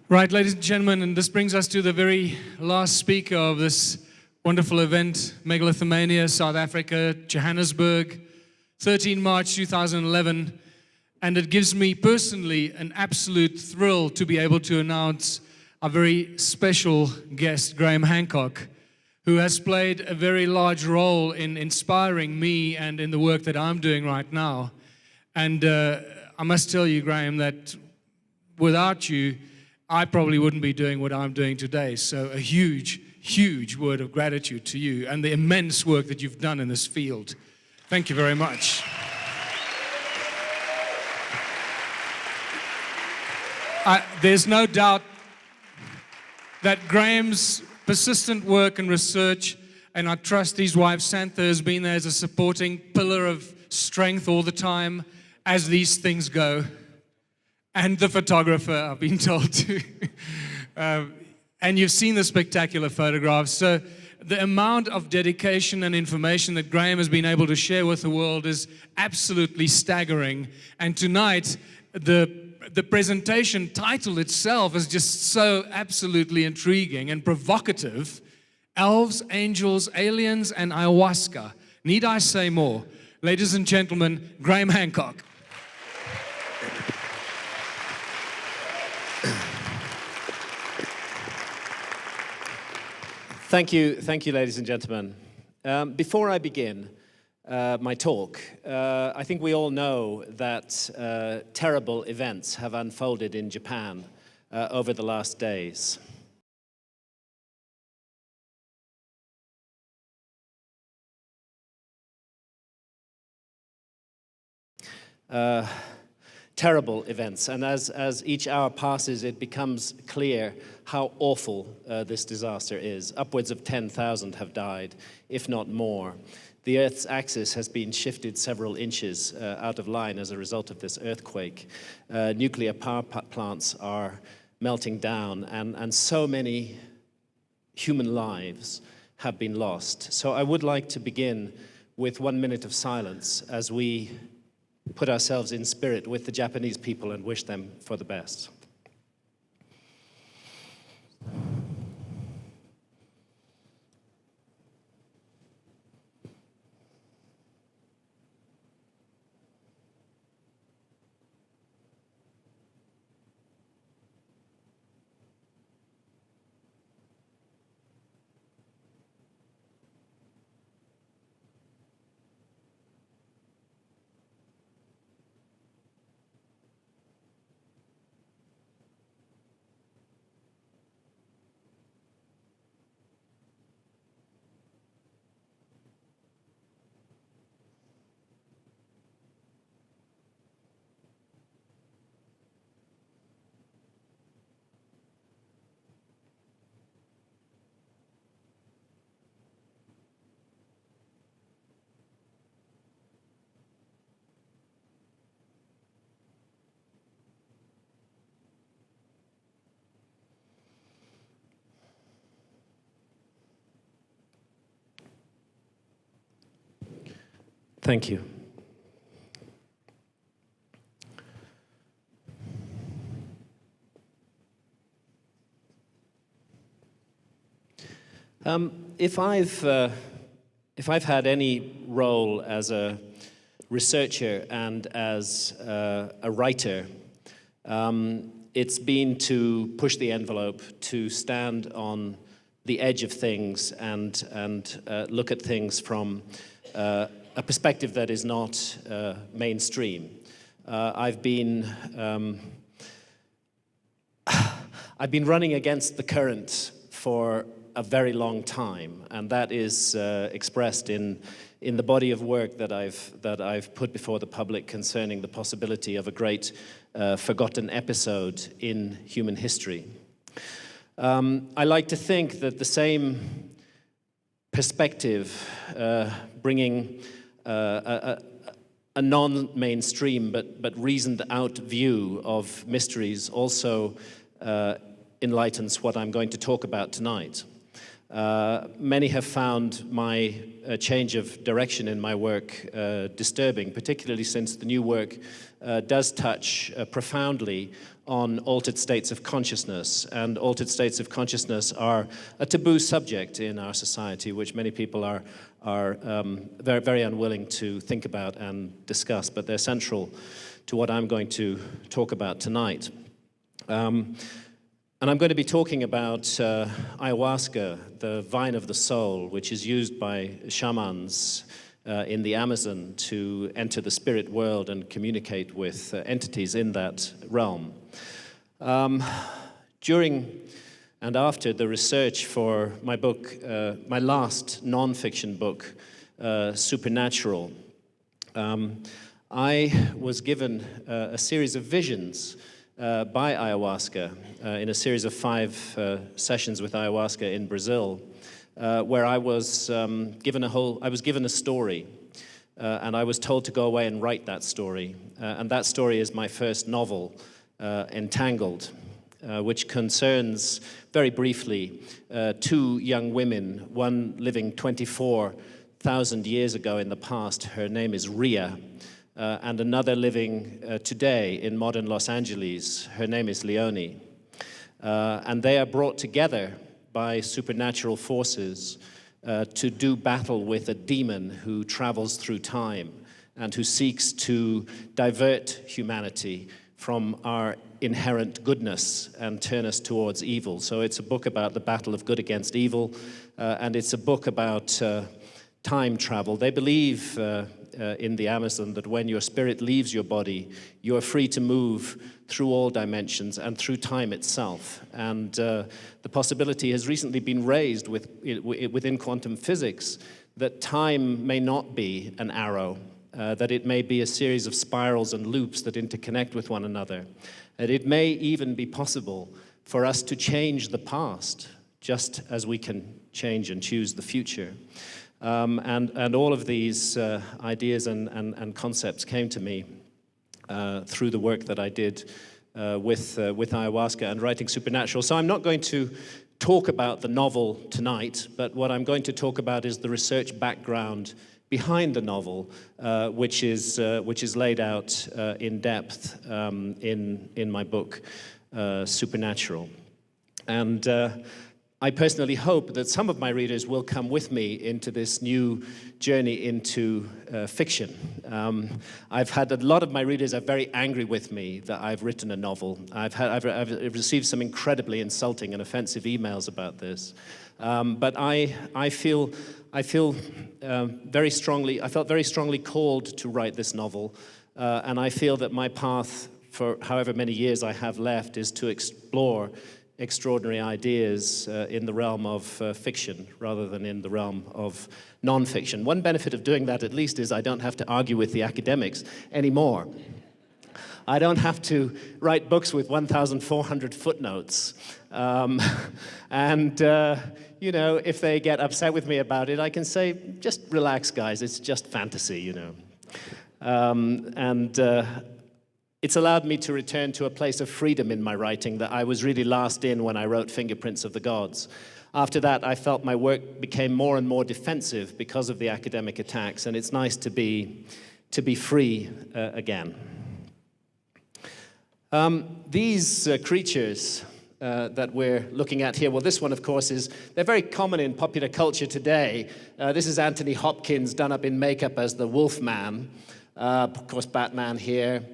Right, ladies and gentlemen, and this brings us to the very last speaker of this wonderful event, Megalithomania, South Africa, Johannesburg, 13 March 2011. And it gives me personally an absolute thrill to be able to announce a very special guest, Graham Hancock, who has played a very large role in inspiring me and in the work that I'm doing right now. And I must tell you, Graham, that without you, I probably wouldn't be doing what I'm doing today. So a huge, huge word of gratitude to you and the immense work that you've done in this field. Thank you very much. There's no doubt that Graham's persistent work and research, and I trust his wife Santha has been there as a supporting pillar of strength all the time as these things go. And the photographer, I've been told too. And you've seen the spectacular photographs. So the amount of dedication and information that Graham has been able to share with the world is absolutely staggering. And tonight, the presentation title itself is just so absolutely intriguing and provocative. Elves, Angels, Aliens, and Ayahuasca. Need I say more? Ladies and gentlemen, Graham Hancock. Thank you, ladies and gentlemen. Before I begin my talk, I think we all know that terrible events have unfolded in Japan over the last days. Terrible events, and as each hour passes, it becomes clear how awful this disaster is. Upwards of 10,000 have died, if not more. The Earth's axis has been shifted several inches out of line as a result of this earthquake. Nuclear power plants are melting down, and so many human lives have been lost. So I would like to begin with 1 minute of silence as we put ourselves in spirit with the Japanese people and wish them for the best. Thank you. If I've had any role as a researcher and as a writer, it's been to push the envelope, to stand on the edge of things and look at things from a perspective that is not mainstream. I've been running against the current for a very long time, and that is expressed in the body of work that I've put before the public concerning the possibility of a great forgotten episode in human history. I like to think that the same perspective, bringing a non-mainstream but reasoned-out view of mysteries also enlightens what I'm going to talk about tonight. Many have found my change of direction in my work disturbing, particularly since the new work does touch profoundly on altered states of consciousness. And altered states of consciousness are a taboo subject in our society, which many people are very, very unwilling to think about and discuss, but they're central to what I'm going to talk about tonight. And I'm going to be talking about ayahuasca, the vine of the soul, which is used by shamans in the Amazon to enter the spirit world and communicate with entities in that realm. During and after the research for my book, my last non-fiction book, Supernatural, I was given a series of visions by ayahuasca in a series of 5 sessions with ayahuasca in Brazil, where I was given a story, and I was told to go away and write that story. And that story is my first novel, Entangled, which concerns, very briefly, 2 young women, one living 24,000 years ago in the past. Her name is Ria. And another living today in modern Los Angeles. Her name is Leonie. And they are brought together by supernatural forces to do battle with a demon who travels through time and who seeks to divert humanity from our inherent goodness and turn us towards evil. So it's a book about the battle of good against evil, and it's a book about time travel. They believe in the Amazon that when your spirit leaves your body, you are free to move through all dimensions and through time itself. And the possibility has recently been raised within quantum physics that time may not be an arrow, that it may be a series of spirals and loops that interconnect with one another. That it may even be possible for us to change the past, just as we can change and choose the future. And all of these ideas and concepts came to me through the work that I did with ayahuasca and writing Supernatural. So I'm not going to talk about the novel tonight, but what I'm going to talk about is the research background behind the novel, which is laid out in depth in my book, Supernatural. And I personally hope that some of my readers will come with me into this new journey into fiction. I've had a lot of my readers are very angry with me that I've written a novel. I've received some incredibly insulting and offensive emails about this. But I feel very strongly. I felt very strongly called to write this novel, and I feel that my path, for however many years I have left, is to explore extraordinary ideas in the realm of fiction rather than in the realm of non-fiction. One benefit of doing that, at least, is I don't have to argue with the academics anymore. I don't have to write books with 1,400 footnotes. You know, if they get upset with me about it, I can say, just relax, guys, it's just fantasy, you know. It's allowed me to return to a place of freedom in my writing that I was really last in when I wrote Fingerprints of the Gods. After that, I felt my work became more and more defensive because of the academic attacks, and it's nice to be free again. These creatures that we're looking at here, well, this one, of course, they're very common in popular culture today. This is Anthony Hopkins done up in makeup as the Wolfman. Of course, Batman here.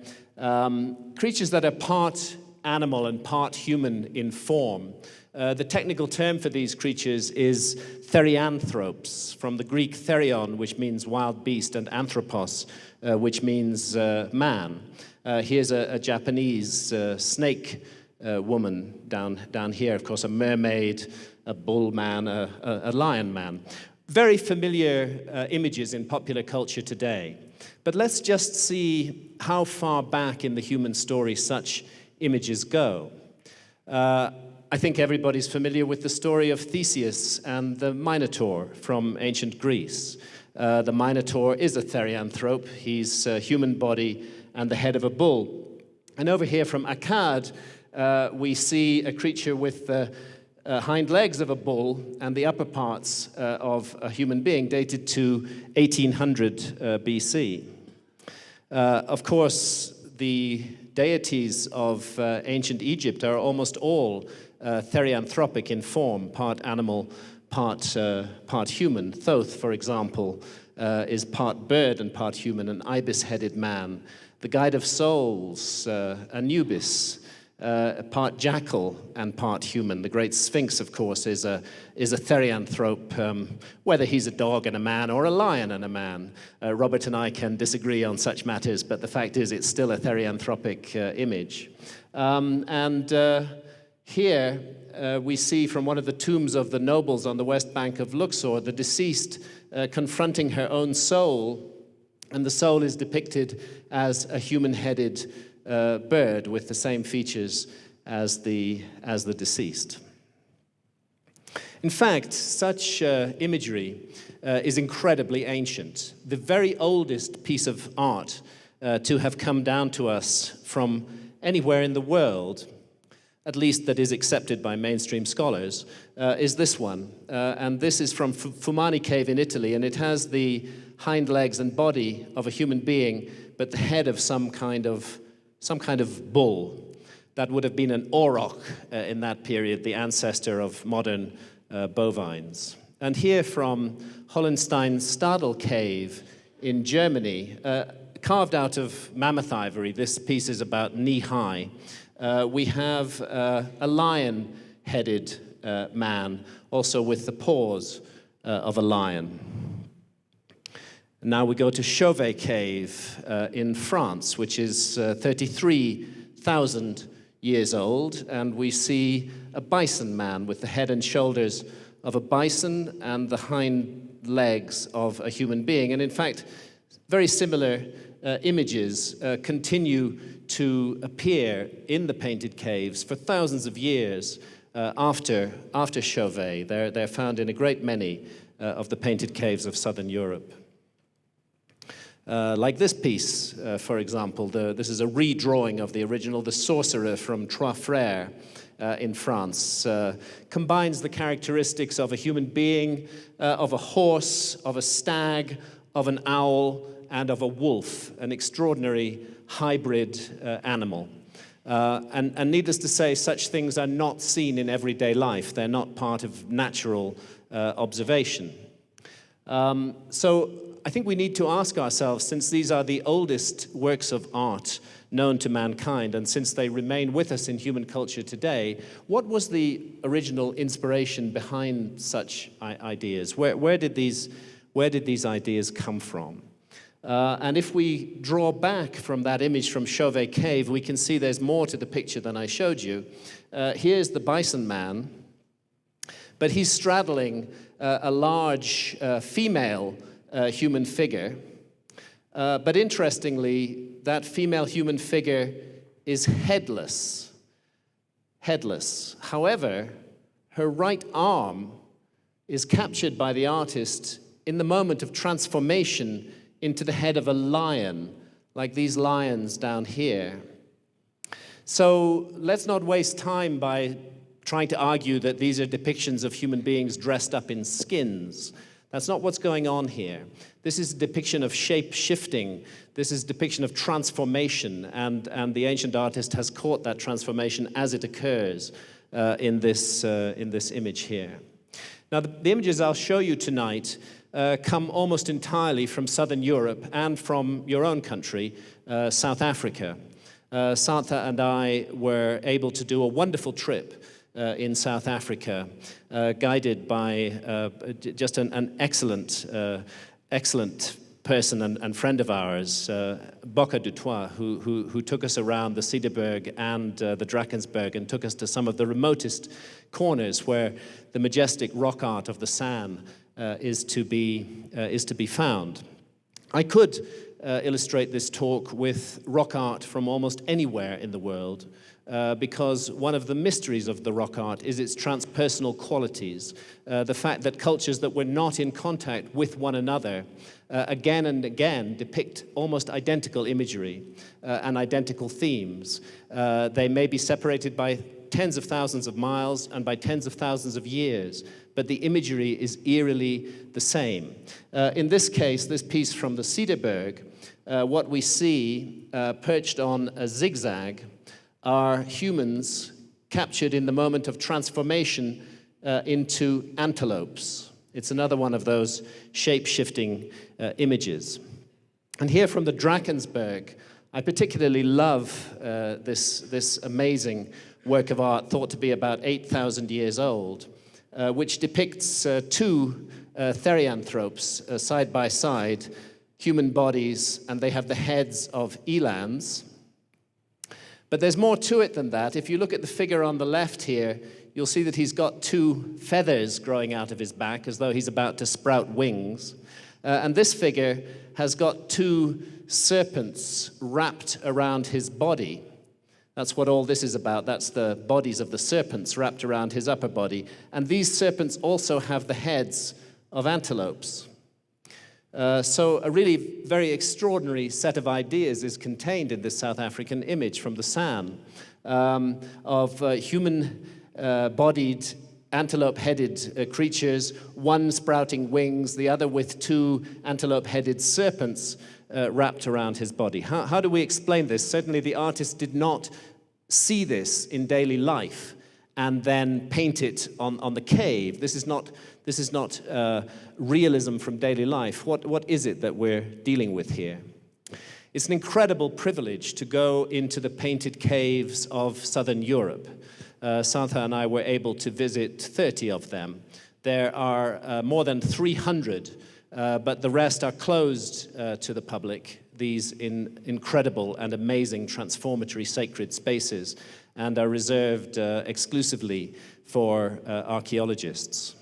Creatures that are part animal and part human in form. The technical term for these creatures is Theanthropes, from the Greek therion, which means wild beast, and anthropos, which means man. Here's a Japanese snake woman down here, of course, a mermaid, a bull man, a lion man. Very familiar images in popular culture today. But let's just see how far back in the human story such images go. I think everybody's familiar with the story of Theseus and the Minotaur from ancient Greece. The Minotaur is a therianthrope. He's a human body and the head of a bull. And over here from Akkad, we see a creature with hind legs of a bull and the upper parts of a human being dated to 1800 BC. Of course, the deities of ancient Egypt are almost all Theanthropic in form, part animal, part human. Thoth, for example, is part bird and part human, an ibis-headed man. The guide of souls, Anubis, part jackal and part human. The great Sphinx, of course, is a therianthrope, whether he's a dog and a man or a lion and a man. Robert and I can disagree on such matters, but the fact is it's still a therianthropic image. Here we see from one of the tombs of the nobles on the west bank of Luxor, the deceased confronting her own soul, and the soul is depicted as a human-headed bird with the same features as the deceased. In fact, such imagery is incredibly ancient. The very oldest piece of art to have come down to us from anywhere in the world, at least that is accepted by mainstream scholars, is this one. And this is from Fumani Cave in Italy, and it has the hind legs and body of a human being, but the head of some kind of bull. That would have been an auroch in that period, the ancestor of modern bovines. And here from Hollenstein Stadel Cave in Germany, carved out of mammoth ivory, this piece is about knee-high, we have a lion-headed man, also with the paws of a lion. Now we go to Chauvet Cave in France, which is 33,000 years old, and we see a bison man with the head and shoulders of a bison and the hind legs of a human being. And in fact, very similar images continue to appear in the painted caves for thousands of years after Chauvet. They're found in a great many of the painted caves of southern Europe. Like this piece, for example, this is a redrawing of the original. The Sorcerer from Trois Frères in France combines the characteristics of a human being, of a horse, of a stag, of an owl, and of a wolf, an extraordinary hybrid animal. And needless to say, such things are not seen in everyday life. They're not part of natural observation. So I think we need to ask ourselves, since these are the oldest works of art known to mankind, and since they remain with us in human culture today, what was the original inspiration behind such ideas? Where did these ideas come from? And if we draw back from that image from Chauvet Cave, we can see there's more to the picture than I showed you. Here's the bison man, but he's straddling a large female human figure. But interestingly, that female human figure is headless. However, her right arm is captured by the artist in the moment of transformation into the head of a lion, like these lions down here. So let's not waste time by trying to argue that these are depictions of human beings dressed up in skins. That's not what's going on here. This is a depiction of shape-shifting. This is a depiction of transformation, and the ancient artist has caught that transformation as it occurs in this image here. Now, the images I'll show you tonight come almost entirely from Southern Europe and from your own country, South Africa. Santha and I were able to do a wonderful trip in South Africa, guided by just an excellent person and friend of ours, Boca du Toit, who took us around the Cederberg and the Drakensberg and took us to some of the remotest corners where the majestic rock art of the San is to be found. I could illustrate this talk with rock art from almost anywhere in the world, because one of the mysteries of the rock art is its transpersonal qualities, the fact that cultures that were not in contact with one another again and again depict almost identical imagery and identical themes. They may be separated by tens of thousands of miles and by tens of thousands of years, but the imagery is eerily the same. In this case, this piece from the Cederberg, what we see perched on a zigzag are humans captured in the moment of transformation into antelopes. It's another one of those shape-shifting images. And here from the Drakensberg, I particularly love this amazing work of art, thought to be about 8,000 years old, which depicts two Theanthropes side by side, human bodies, and they have the heads of elands. But there's more to it than that. If you look at the figure on the left here, you'll see that he's got two feathers growing out of his back, as though he's about to sprout wings. And this figure has got two serpents wrapped around his body. That's what all this is about. That's the bodies of the serpents wrapped around his upper body. And these serpents also have the heads of antelopes. So a really very extraordinary set of ideas is contained in this South African image from the San of human-bodied, antelope-headed creatures, one sprouting wings, the other with two antelope-headed serpents wrapped around his body. How do we explain this? Certainly the artist did not see this in daily life and then paint it on the cave. This is not realism from daily life. What is it that we're dealing with here? It's an incredible privilege to go into the painted caves of southern Europe. Santha and I were able to visit 30 of them. There are more than 300, but the rest are closed to the public, these incredible and amazing transformatory sacred spaces, and are reserved exclusively for archaeologists.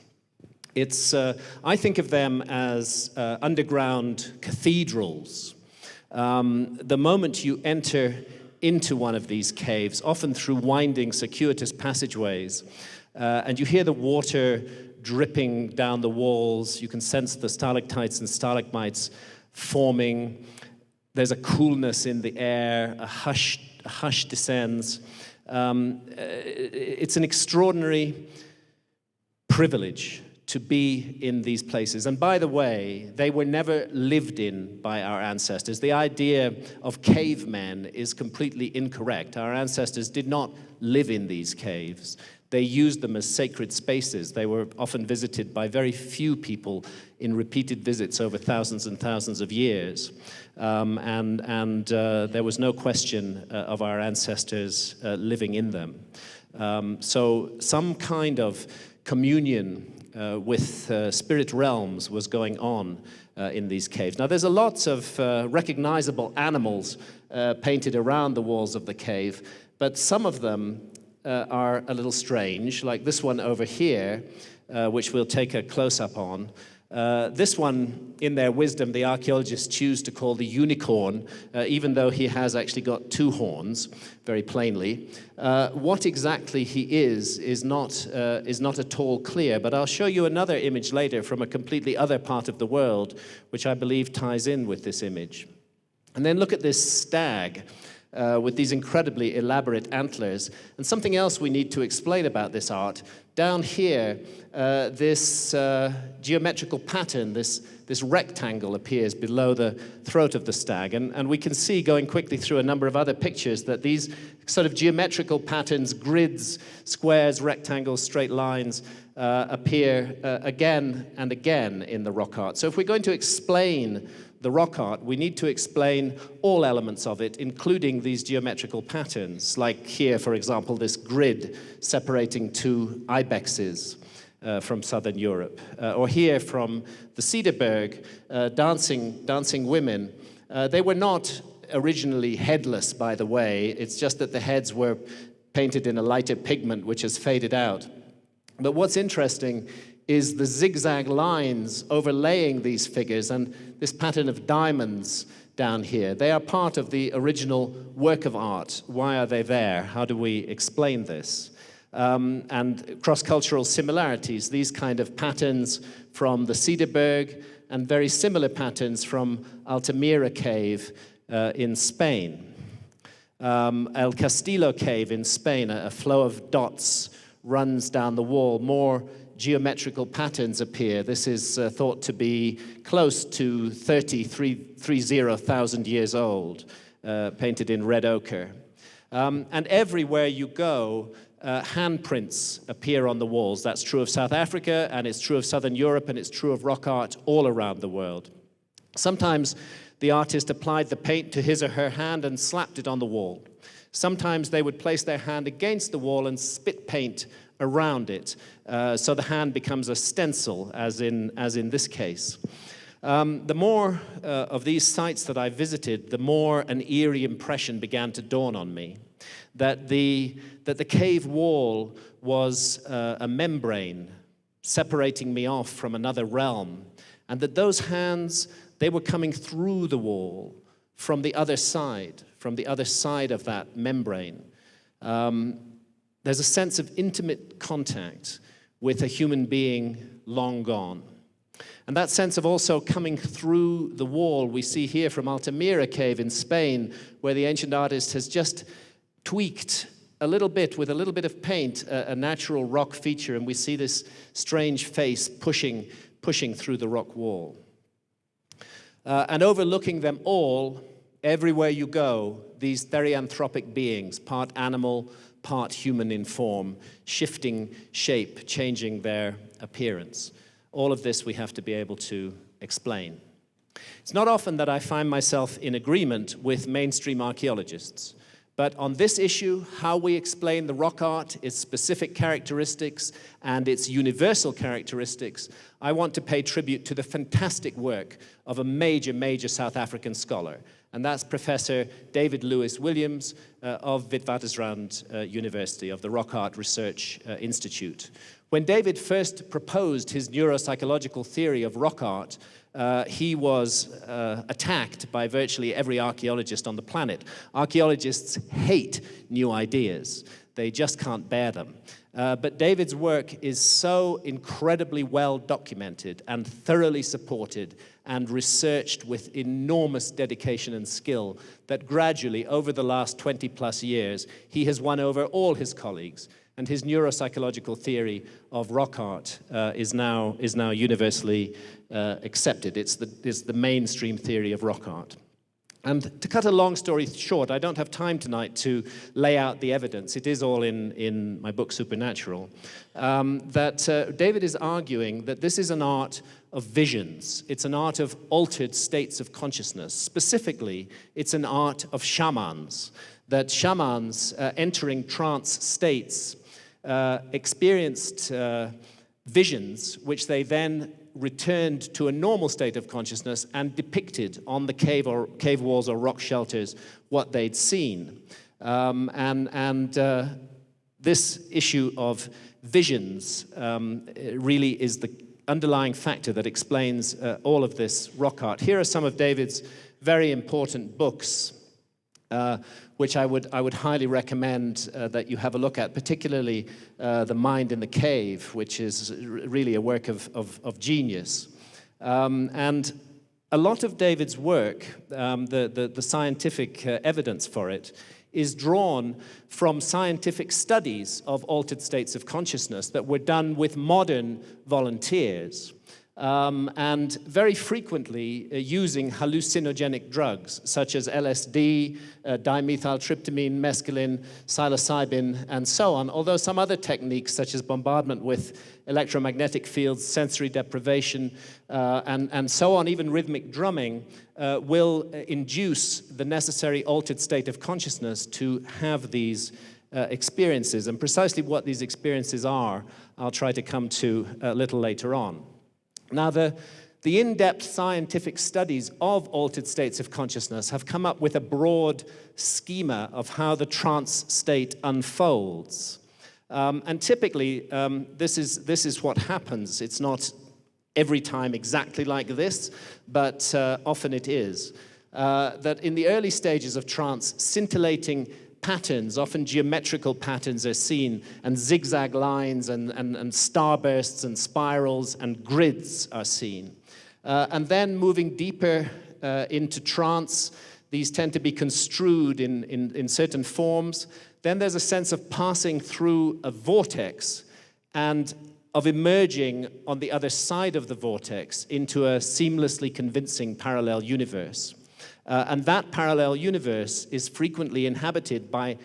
I think of them as underground cathedrals. The moment you enter into one of these caves, often through winding, circuitous passageways, and you hear the water dripping down the walls, you can sense the stalactites and stalagmites forming. There's a coolness in the air, a hush descends. It's an extraordinary privilege to be in these places. And by the way, they were never lived in by our ancestors. The idea of cavemen is completely incorrect. Our ancestors did not live in these caves. They used them as sacred spaces. They were often visited by very few people in repeated visits over thousands and thousands of years. There was no question of our ancestors living in them. So some kind of communion with spirit realms was going on in these caves. Now, there's a lot of recognizable animals painted around the walls of the cave, but some of them are a little strange, like this one over here, which we'll take a close-up on. This one, in their wisdom, the archaeologists choose to call the unicorn, even though he has actually got two horns, very plainly. What exactly he is not at all clear, but I'll show you another image later from a completely other part of the world, which I believe ties in with this image. And then look at this stag with these incredibly elaborate antlers. And something else we need to explain about this art. Down here, this geometrical pattern, this rectangle appears below the throat of the stag. And we can see, going quickly through a number of other pictures, that these sort of geometrical patterns, grids, squares, rectangles, straight lines, appear again and again in the rock art. So if we're going to explain the rock art, we need to explain all elements of it, including these geometrical patterns, like here, for example, this grid separating two ibexes from southern Europe, or here from the Cederberg, dancing women. They were not originally headless, by the way. It's just that the heads were painted in a lighter pigment, which has faded out. But what's interesting is the zigzag lines overlaying these figures and this pattern of diamonds down here. They are part of the original work of art. Why are they there? How do we explain this? And cross-cultural similarities, these kind of patterns from the Cederberg and very similar patterns from Altamira Cave in Spain. El Castillo cave in Spain, a flow of dots runs down the wall. More geometrical patterns appear. This is thought to be close to 30,000 years old, painted in red ochre. And everywhere you go, handprints appear on the walls. That's true of South Africa, and it's true of Southern Europe, and it's true of rock art all around the world. Sometimes the artist applied the paint to his or her hand and slapped it on the wall. Sometimes they would place their hand against the wall and spit paint around it, so the hand becomes a stencil, as in this case. The more of these sites that I visited, the more an eerie impression began to dawn on me, that the cave wall was a membrane separating me off from another realm, and that those hands, they were coming through the wall from the other side of that membrane. There's a sense of intimate contact with a human being long gone. And that sense of also coming through the wall we see here from Altamira Cave in Spain, where the ancient artist has just tweaked a little bit with a little bit of paint, a natural rock feature, and we see this strange face pushing through the rock wall. And overlooking them all, everywhere you go, these Theanthropic beings, part animal, part human in form, shifting shape, changing their appearance. All of this we have to be able to explain. It's not often that I find myself in agreement with mainstream archaeologists, but on this issue, how we explain the rock art, its specific characteristics, and its universal characteristics, I want to pay tribute to the fantastic work of a major South African scholar, and that's Professor David Lewis Williams of Witwatersrand University, of the Rock Art Research Institute. When David first proposed his neuropsychological theory of rock art, he was attacked by virtually every archaeologist on the planet. Archaeologists hate new ideas. They just can't bear them. But David's work is so incredibly well documented and thoroughly supported and researched with enormous dedication and skill that gradually, over the last 20-plus years, he has won over all his colleagues, and his neuropsychological theory of rock art is now universally accepted. It's the mainstream theory of rock art. And to cut a long story short, I don't have time tonight to lay out the evidence. It is all in my book, Supernatural. That David is arguing that this is an art of visions. It's an art of altered states of consciousness. Specifically, it's an art of shamans. That shamans entering trance states experienced visions, which they then returned to a normal state of consciousness and depicted on the cave walls or rock shelters what they'd seen. This issue of visions really is the underlying factor that explains all of this rock art. Here are some of David's very important books, which I would highly recommend that you have a look at, particularly The Mind in the Cave, which is really a work of genius. And a lot of David's work, the scientific evidence for it, is drawn from scientific studies of altered states of consciousness that were done with modern volunteers. And very frequently using hallucinogenic drugs such as LSD, dimethyltryptamine, mescaline, psilocybin, and so on, although some other techniques such as bombardment with electromagnetic fields, sensory deprivation, and so on, even rhythmic drumming, will induce the necessary altered state of consciousness to have these experiences. And precisely what these experiences are, I'll try to come to a little later on. Now, the in-depth scientific studies of altered states of consciousness have come up with a broad schema of how the trance state unfolds. And typically, this is what happens. It's not every time exactly like this, but often it is. That in the early stages of trance, scintillating patterns, often geometrical patterns, are seen, and zigzag lines and starbursts and spirals and grids are seen. And then moving deeper into trance. These tend to be construed in certain forms. Then there's a sense of passing through a vortex and of emerging on the other side of the vortex into a seamlessly convincing parallel universe. And that parallel universe is frequently inhabited by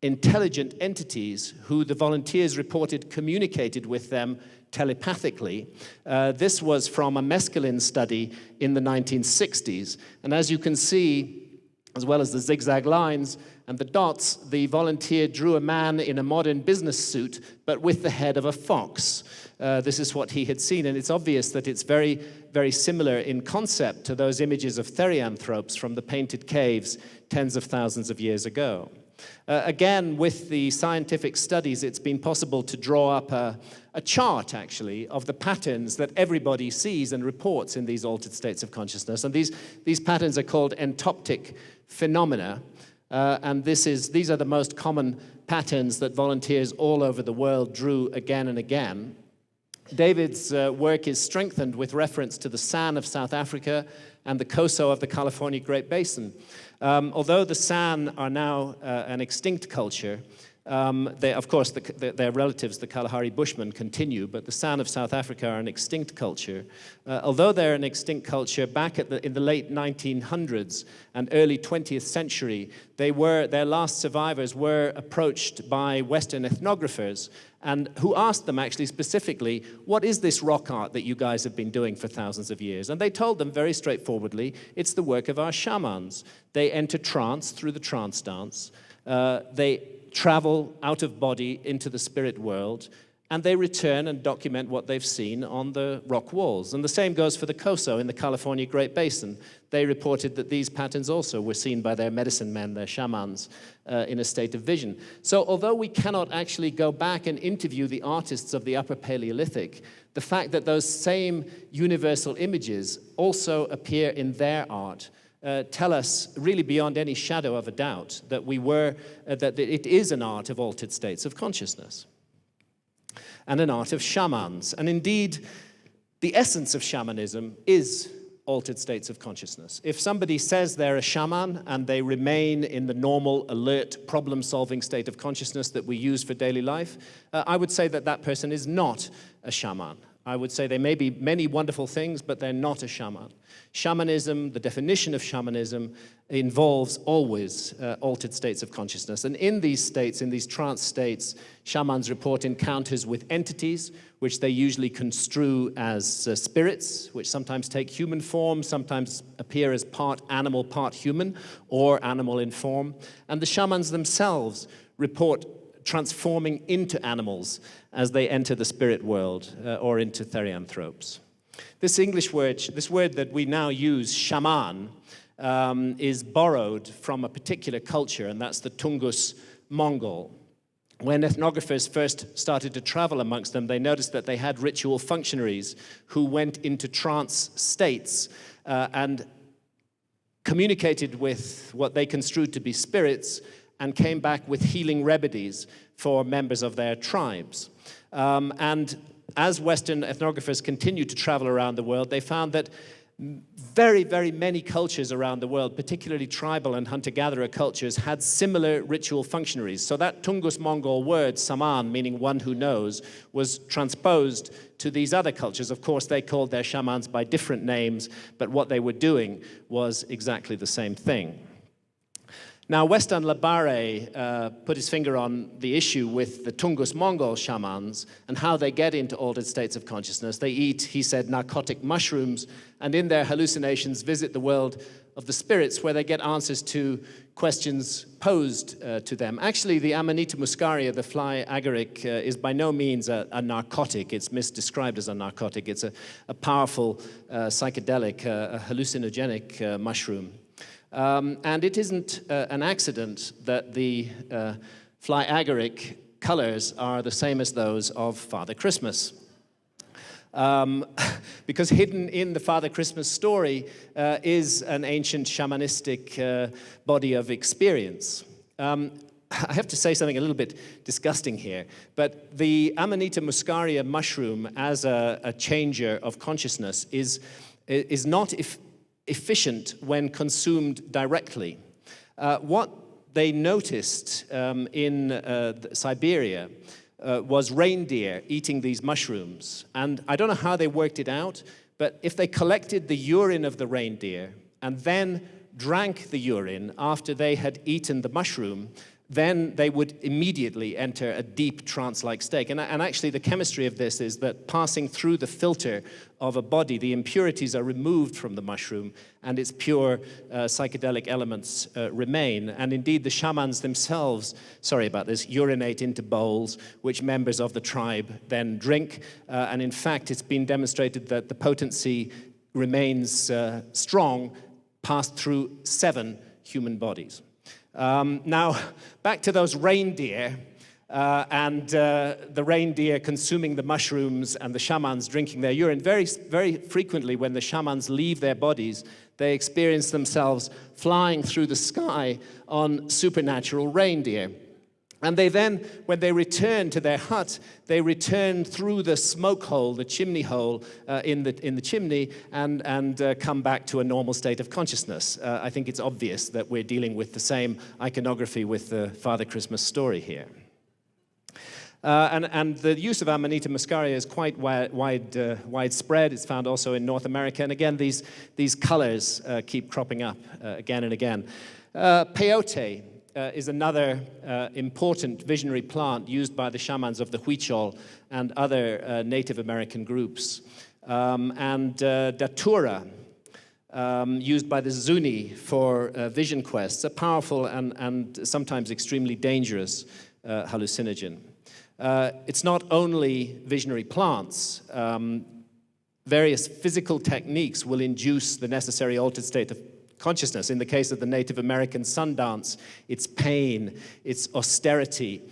intelligent entities who the volunteers reported communicated with them telepathically. This was from a mescaline study in the 1960s. And as you can see, as well as the zigzag lines and the dots, the volunteer drew a man in a modern business suit, but with the head of a fox. This is what he had seen, and it's obvious that it's very, very similar in concept to those images of Theanthropes from the painted caves tens of thousands of years ago. Again, with the scientific studies, it's been possible to draw up a chart, actually, of the patterns that everybody sees and reports in these altered states of consciousness. And these patterns are called entoptic phenomena. And these are the most common patterns that volunteers all over the world drew again and again. David's work is strengthened with reference to the San of South Africa and the Koso of the California Great Basin. Although the San are now an extinct culture, of course, their relatives, the Kalahari Bushmen, continue, but the San of South Africa are an extinct culture. Although they're an extinct culture, back in the late 1900s and early 20th century, their last survivors were approached by Western ethnographers and who asked them actually specifically, what is this rock art that you guys have been doing for thousands of years? And they told them very straightforwardly, it's the work of our shamans. They enter trance through the trance dance. They travel out of body into the spirit world, and they return and document what they've seen on the rock walls. And the same goes for the Koso in the California Great Basin. They reported that these patterns also were seen by their medicine men, their shamans, in a state of vision. So although we cannot actually go back and interview the artists of the Upper Paleolithic, the fact that those same universal images also appear in their art tell us, really beyond any shadow of a doubt, that that it is an art of altered states of consciousness and an art of shamans. And indeed, the essence of shamanism is altered states of consciousness. If somebody says they're a shaman and they remain in the normal, alert, problem-solving state of consciousness that we use for daily life, I would say that that person is not a shaman. I would say they may be many wonderful things, but they're not a shaman. Shamanism, the definition of shamanism, involves always altered states of consciousness. And in these states, in these trance states, shamans report encounters with entities, which they usually construe as spirits, which sometimes take human form, sometimes appear as part animal, part human, or animal in form. And the shamans themselves report transforming into animals as they enter the spirit world or into Theanthropes. This English word, this word that we now use, shaman, is borrowed from a particular culture, and that's the Tungus Mongol. When ethnographers first started to travel amongst them, they noticed that they had ritual functionaries who went into trance states and communicated with what they construed to be spirits and came back with healing remedies for members of their tribes. And as Western ethnographers continued to travel around the world, they found that very, very many cultures around the world, particularly tribal and hunter-gatherer cultures, had similar ritual functionaries. So that Tungus Mongol word, saman, meaning one who knows, was transposed to these other cultures. Of course, they called their shamans by different names, but what they were doing was exactly the same thing. Now, Weston Labare put his finger on the issue with the Tungus Mongol shamans and how they get into altered states of consciousness. They eat, he said, narcotic mushrooms, and in their hallucinations visit the world of the spirits, where they get answers to questions posed to them. Actually, the Amanita muscaria, the fly agaric, is by no means a narcotic. It's misdescribed as a narcotic. It's a powerful psychedelic, a hallucinogenic mushroom. And it isn't an accident that the fly agaric colors are the same as those of Father Christmas. Because hidden in the Father Christmas story is an ancient shamanistic body of experience. I have to say something a little bit disgusting here, but the Amanita muscaria mushroom as a changer of consciousness is not efficient when consumed directly. What they noticed in Siberia was reindeer eating these mushrooms. And I don't know how they worked it out, but if they collected the urine of the reindeer and then drank the urine after they had eaten the mushroom, then they would immediately enter a deep trance-like state. And actually the chemistry of this is that passing through the filter of a body, the impurities are removed from the mushroom and its pure psychedelic elements remain. And indeed the shamans themselves, sorry about this, urinate into bowls which members of the tribe then drink. And in fact it's been demonstrated that the potency remains strong passed through 7 human bodies. Now, back to those reindeer and the reindeer consuming the mushrooms and the shamans drinking their urine. Very, very frequently when the shamans leave their bodies, they experience themselves flying through the sky on supernatural reindeer. And they then, when they return to their hut, they return through the smoke hole, the chimney hole in the chimney, and come back to a normal state of consciousness. I think it's obvious that we're dealing with the same iconography with the Father Christmas story here. And the use of Amanita muscaria is quite widespread. It's found also in North America. And again, these colors keep cropping up again and again. Peyote is another important visionary plant used by the shamans of the Huichol and other Native American groups. Datura, used by the Zuni for vision quests, a powerful and sometimes extremely dangerous hallucinogen. It's not only visionary plants. Various physical techniques will induce the necessary altered state of consciousness. In the case of the Native American sun dance, it's pain, it's austerity,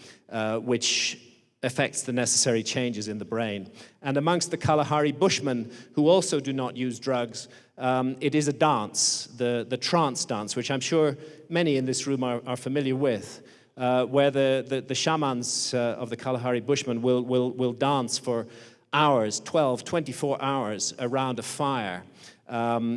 which affects the necessary changes in the brain. And amongst the Kalahari Bushmen, who also do not use drugs, it is a dance, the trance dance, which I'm sure many in this room are familiar with, where the shamans of the Kalahari Bushmen will dance for hours, 12, 24 hours around a fire,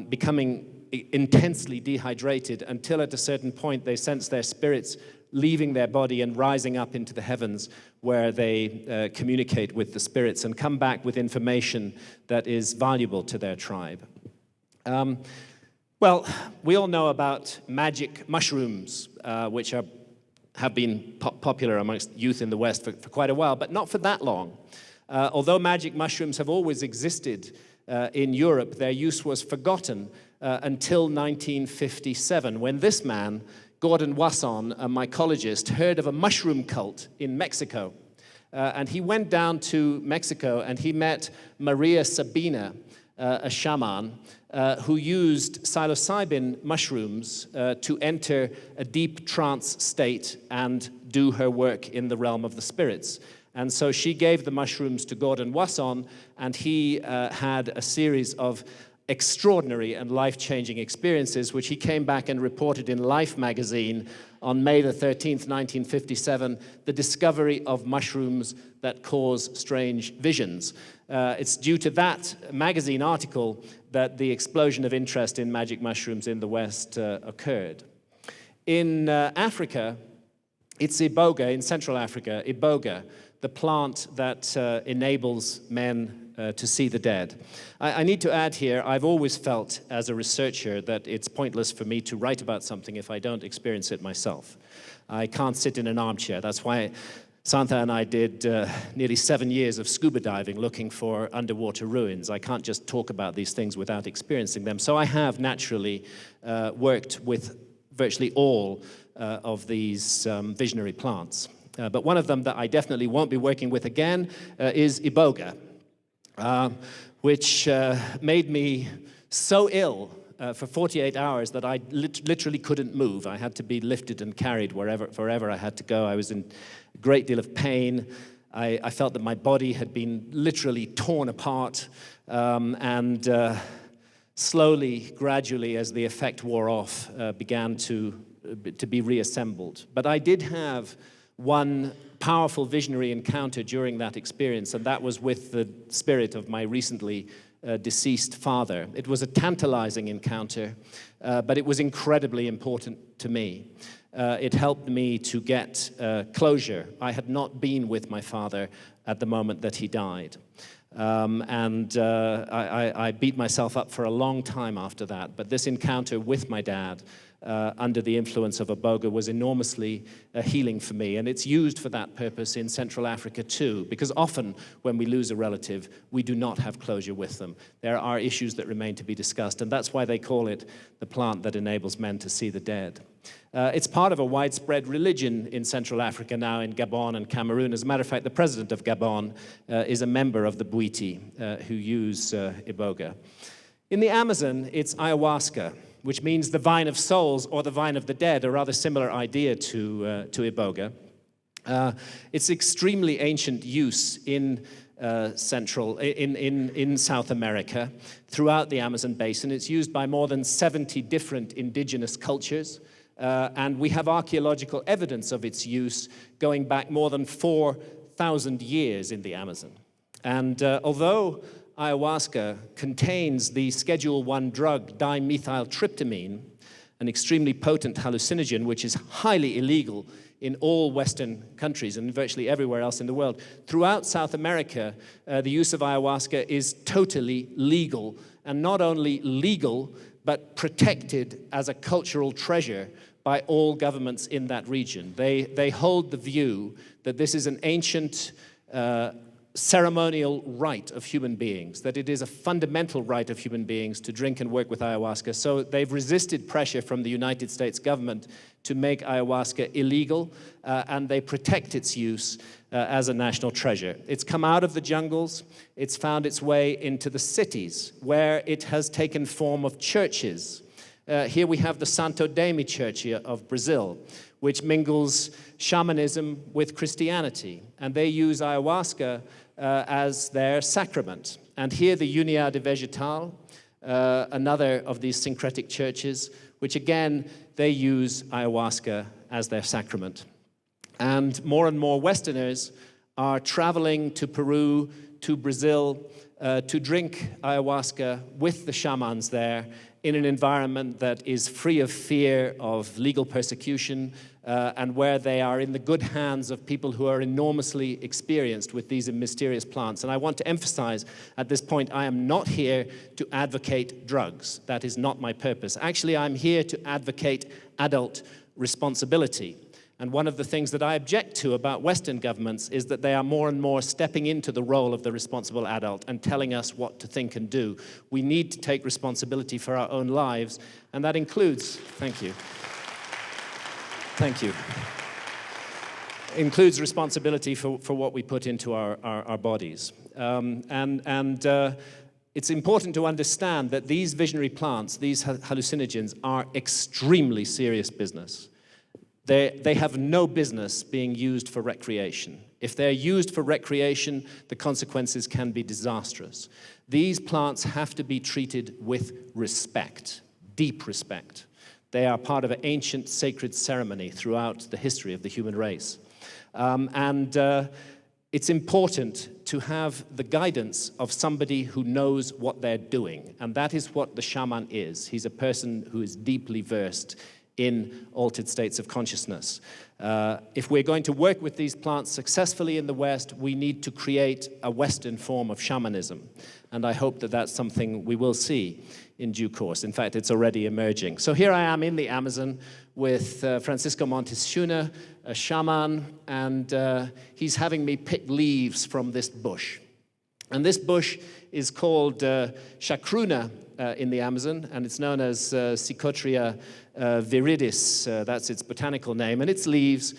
becoming intensely dehydrated until at a certain point they sense their spirits leaving their body and rising up into the heavens, where they communicate with the spirits and come back with information that is valuable to their tribe. Well, we all know about magic mushrooms, which have been popular amongst youth in the West for quite a while, but not for that long. Although magic mushrooms have always existed in Europe, their use was forgotten until 1957, when this man, Gordon Wasson, a mycologist, heard of a mushroom cult in Mexico. And he went down to Mexico and he met Maria Sabina, a shaman, who used psilocybin mushrooms to enter a deep trance state and do her work in the realm of the spirits. And so she gave the mushrooms to Gordon Wasson, and he had a series of extraordinary and life-changing experiences, which he came back and reported in Life magazine on May the 13th, 1957, the discovery of mushrooms that cause strange visions. It's due to that magazine article that the explosion of interest in magic mushrooms in the West occurred. In Africa, it's iboga, in Central Africa, iboga, the plant that enables men to see the dead. I need to add here, I've always felt as a researcher that it's pointless for me to write about something if I don't experience it myself. I can't sit in an armchair. That's why Santha and I did nearly 7 years of scuba diving looking for underwater ruins. I can't just talk about these things without experiencing them. So I have naturally worked with virtually all of these visionary plants. But one of them that I definitely won't be working with again is iboga, which made me so ill for 48 hours that I literally couldn't move. I had to be lifted and carried wherever I had to go. I was in a great deal of pain. I felt that my body had been literally torn apart, and slowly, gradually, as the effect wore off, began to be reassembled. But I did have one powerful visionary encounter during that experience, and that was with the spirit of my recently deceased father. It was a tantalizing encounter, but it was incredibly important to me. It helped me to get closure. I had not been with my father at the moment that he died. I beat myself up for a long time after that, but this encounter with my dad under the influence of iboga was enormously healing for me, and it's used for that purpose in Central Africa too, because often when we lose a relative, we do not have closure with them. There are issues that remain to be discussed, and that's why they call it the plant that enables men to see the dead. It's part of a widespread religion in Central Africa now, in Gabon and Cameroon. As a matter of fact, the president of Gabon is a member of the Bwiti who use iboga. In the Amazon, it's ayahuasca, which means the vine of souls or the vine of the dead, a rather similar idea to iboga. It's extremely ancient use in South America, throughout the Amazon basin. It's used by more than 70 different indigenous cultures, and we have archaeological evidence of its use going back more than 4,000 years in the Amazon. And although ayahuasca contains the Schedule 1 drug dimethyltryptamine, an extremely potent hallucinogen which is highly illegal in all Western countries and virtually everywhere else in the world. Throughout South America, the use of ayahuasca is totally legal, and not only legal, but protected as a cultural treasure by all governments in that region. They hold the view that this is an ancient ceremonial right of human beings, that it is a fundamental right of human beings to drink and work with ayahuasca. So they've resisted pressure from the United States government to make ayahuasca illegal, and they protect its use as a national treasure. It's come out of the jungles, it's found its way into the cities, where it has taken form of churches. Here we have the Santo Daime Church of Brazil, which mingles shamanism with Christianity, and they use ayahuasca as their sacrament. And here the Unia de Vegetal, another of these syncretic churches, which again, they use ayahuasca as their sacrament. And more Westerners are traveling to Peru, to Brazil, to drink ayahuasca with the shamans there in an environment that is free of fear of legal persecution, and where they are in the good hands of people who are enormously experienced with these mysterious plants. And I want to emphasize at this point, I am not here to advocate drugs. That is not my purpose. Actually, I'm here to advocate adult responsibility. And one of the things that I object to about Western governments is that they are more and more stepping into the role of the responsible adult and telling us what to think and do. We need to take responsibility for our own lives, and that includes, thank you, includes responsibility for what we put into our bodies. It's important to understand that these visionary plants, these hallucinogens, are extremely serious business. They have no business being used for recreation. If they're used for recreation, the consequences can be disastrous. These plants have to be treated with respect, deep respect. They are part of an ancient sacred ceremony throughout the history of the human race. It's important to have the guidance of somebody who knows what they're doing, and that is what the shaman is. He's a person who is deeply versed in altered states of consciousness. If we're going to work with these plants successfully in the West, we need to create a Western form of shamanism. And I hope that that's something we will see in due course. In fact, it's already emerging. So here I am in the Amazon with Francisco Montes Schuna, a shaman, and he's having me pick leaves from this bush. And this bush is called chacruna in the Amazon, and it's known as Psychotria viridis, that's its botanical name, and its leaves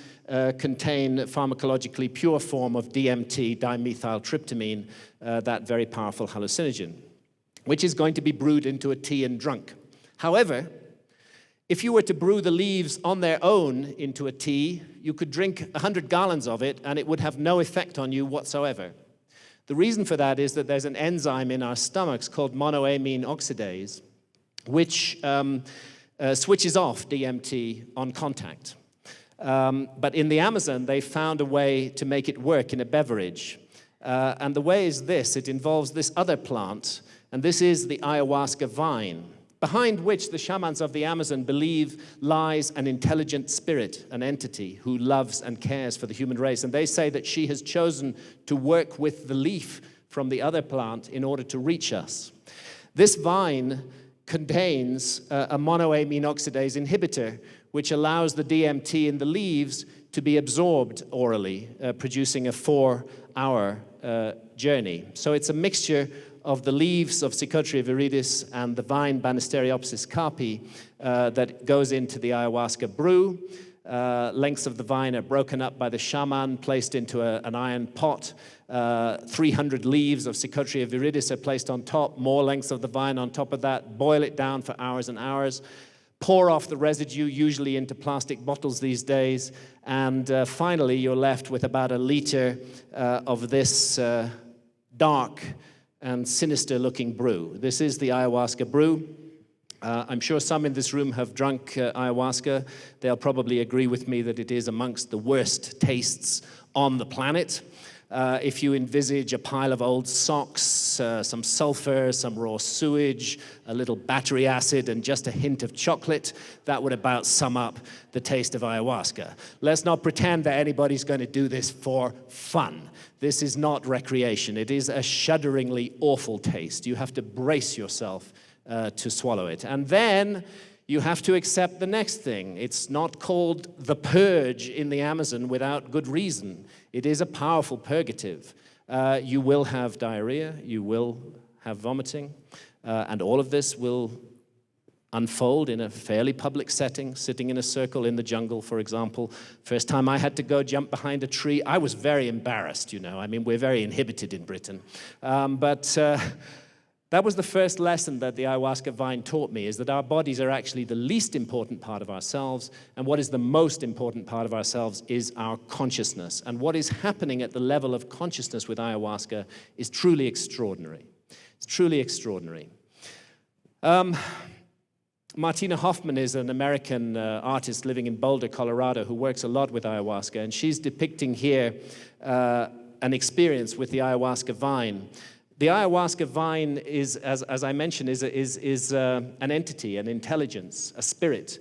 contain pharmacologically pure form of DMT, dimethyltryptamine, that very powerful hallucinogen, which is going to be brewed into a tea and drunk. However, if you were to brew the leaves on their own into a tea, you could drink 100 gallons of it and it would have no effect on you whatsoever. The reason for that is that there's an enzyme in our stomachs called monoamine oxidase, which switches off DMT on contact. But in the Amazon, they found a way to make it work in a beverage. And the way is this: it involves this other plant, And this is the ayahuasca vine, behind which the shamans of the Amazon believe lies an intelligent spirit, an entity who loves and cares for the human race. And they say that she has chosen to work with the leaf from the other plant in order to reach us. This vine contains a monoamine oxidase inhibitor, which allows the DMT in the leaves to be absorbed orally, producing a 4-hour journey. So it's a mixture of the leaves of Psychotria viridis and the vine Banisteriopsis carpi that goes into the ayahuasca brew. Lengths of the vine are broken up by the shaman, placed into an iron pot. 300 leaves of Psychotria viridis are placed on top, more lengths of the vine on top of that, boil it down for hours and hours, pour off the residue, usually into plastic bottles these days, and finally you're left with about 1 liter of this dark and sinister-looking brew. This is the ayahuasca brew. I'm sure some in this room have drunk ayahuasca. They'll probably agree with me that it is amongst the worst tastes on the planet. If you envisage a pile of old socks, some sulfur, some raw sewage, a little battery acid, and just a hint of chocolate, that would about sum up the taste of ayahuasca. Let's not pretend that anybody's going to do this for fun. This is not recreation. It is a shudderingly awful taste. You have to brace yourself to swallow it. And then you have to accept the next thing. It's not called the purge in the Amazon without good reason. It is a powerful purgative. You will have diarrhea, you will have vomiting, and all of this will unfold in a fairly public setting, sitting in a circle in the jungle, for example. First time I had to go jump behind a tree, I was very embarrassed, you know. I mean, we're very inhibited in Britain. That was the first lesson that the ayahuasca vine taught me, is that our bodies are actually the least important part of ourselves, and what is the most important part of ourselves is our consciousness. And what is happening at the level of consciousness with ayahuasca is truly extraordinary. It's truly extraordinary. Martina Hoffman is an American artist living in Boulder, Colorado, who works a lot with ayahuasca, and she's depicting here an experience with the ayahuasca vine. The ayahuasca vine is, as I mentioned, is an entity, an intelligence, a spirit,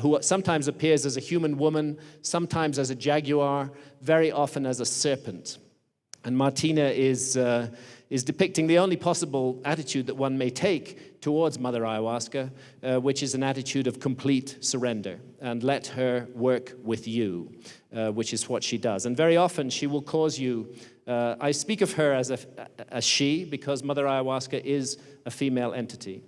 who sometimes appears as a human woman, sometimes as a jaguar, very often as a serpent. And Martina is depicting the only possible attitude that one may take towards Mother Ayahuasca, which is an attitude of complete surrender, and let her work with you, which is what she does. And very often she will cause you, I speak of her as a she, because Mother Ayahuasca is a female entity.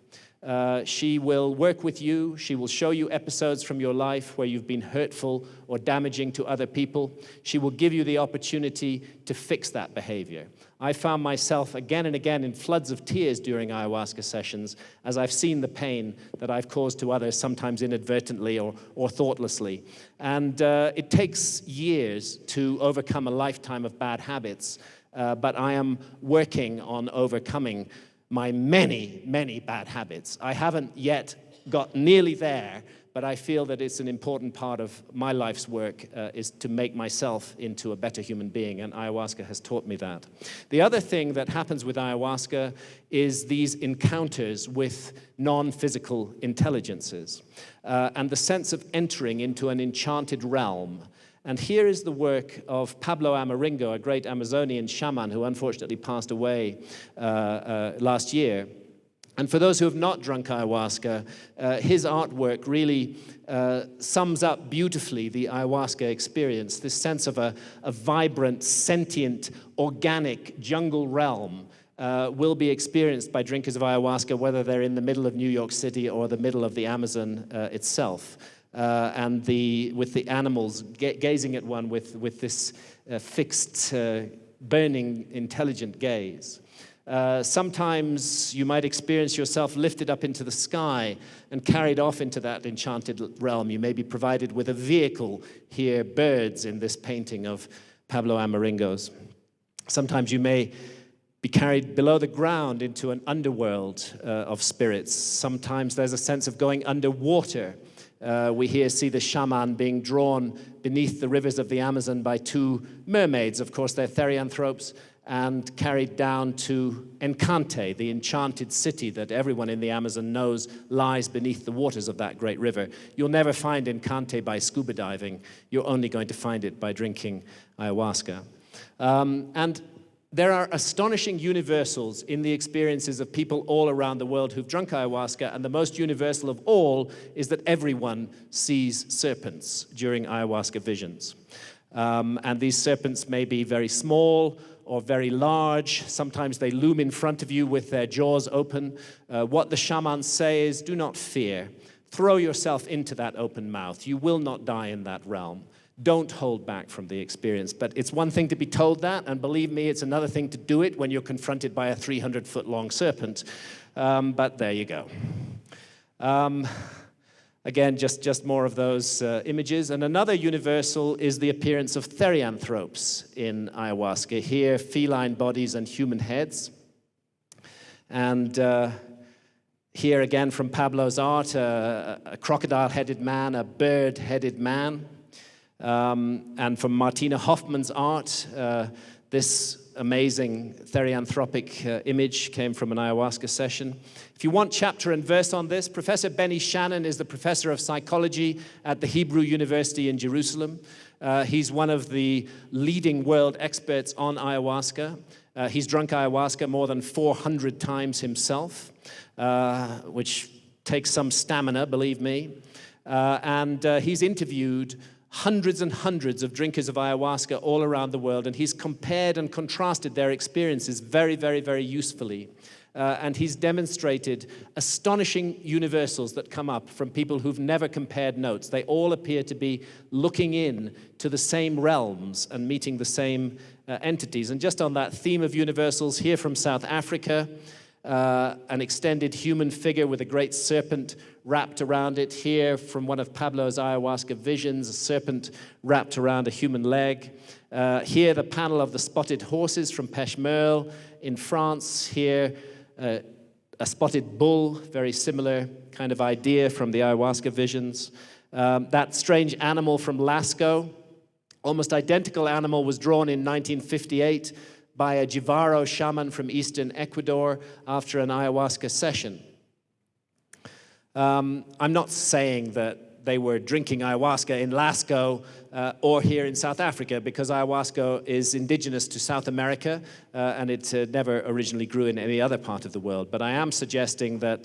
She will work with you. She will show you episodes from your life where you've been hurtful or damaging to other people. She will give you the opportunity to fix that behavior. I found myself again and again in floods of tears during ayahuasca sessions as I've seen the pain that I've caused to others, sometimes inadvertently or thoughtlessly. And it takes years to overcome a lifetime of bad habits, but I am working on overcoming my many, many bad habits. I haven't yet got nearly there, but I feel that it's an important part of my life's work is to make myself into a better human being, and ayahuasca has taught me that. The other thing that happens with ayahuasca is these encounters with non-physical intelligences and the sense of entering into an enchanted realm. And here is the work of Pablo Amaringo, a great Amazonian shaman who unfortunately passed away last year. And for those who have not drunk ayahuasca, his artwork really sums up beautifully the ayahuasca experience, this sense of a vibrant, sentient, organic jungle realm will be experienced by drinkers of ayahuasca, whether they're in the middle of New York City or the middle of the Amazon itself. And with the animals gazing at one with this fixed, burning, intelligent gaze. Sometimes you might experience yourself lifted up into the sky and carried off into that enchanted realm. You may be provided with a vehicle, here birds in this painting of Pablo Amaringo's. Sometimes you may be carried below the ground into an underworld of spirits. Sometimes there's a sense of going underwater. We here see the shaman being drawn beneath the rivers of the Amazon by two mermaids. Of course, they're Theanthropes, and carried down to Encante, the enchanted city that everyone in the Amazon knows lies beneath the waters of that great river. You'll never find Encante by scuba diving. You're only going to find it by drinking ayahuasca. And there are astonishing universals in the experiences of people all around the world who've drunk ayahuasca, and the most universal of all is that everyone sees serpents during ayahuasca visions. And these serpents may be very small or very large. Sometimes they loom in front of you with their jaws open. What the shamans say is, do not fear. Throw yourself into that open mouth. You will not die in that realm. Don't hold back from the experience. But it's one thing to be told that, and believe me, it's another thing to do it when you're confronted by a 300-foot-long serpent. But there you go. Again, just more of those images. And another universal is the appearance of Theanthropes in ayahuasca. Here, feline bodies and human heads. And here again from Pablo's art, a crocodile-headed man, a bird-headed man. And from Martina Hoffman's art, this amazing Theanthropic image came from an ayahuasca session. If you want chapter and verse on this, Professor Benny Shannon is the professor of psychology at the Hebrew University in Jerusalem. He's one of the leading world experts on ayahuasca. He's drunk ayahuasca more than 400 times himself, which takes some stamina, believe me. And he's interviewed hundreds and hundreds of drinkers of ayahuasca all around the world, and he's compared and contrasted their experiences very, very, very usefully. And he's demonstrated astonishing universals that come up from people who've never compared notes. They all appear to be looking in to the same realms and meeting the same entities. And just on that theme of universals, here from South Africa, an extended human figure with a great serpent wrapped around it. Here, from one of Pablo's ayahuasca visions, a serpent wrapped around a human leg. Here, the panel of the spotted horses from Peshmerl in France. Here, a spotted bull, very similar kind of idea from the ayahuasca visions. That strange animal from Lascaux, almost identical animal, was drawn in 1958 by a Jivaro shaman from eastern Ecuador after an ayahuasca session. I'm not saying that they were drinking ayahuasca in Lascaux or here in South Africa, because ayahuasca is indigenous to South America and it never originally grew in any other part of the world. But I am suggesting that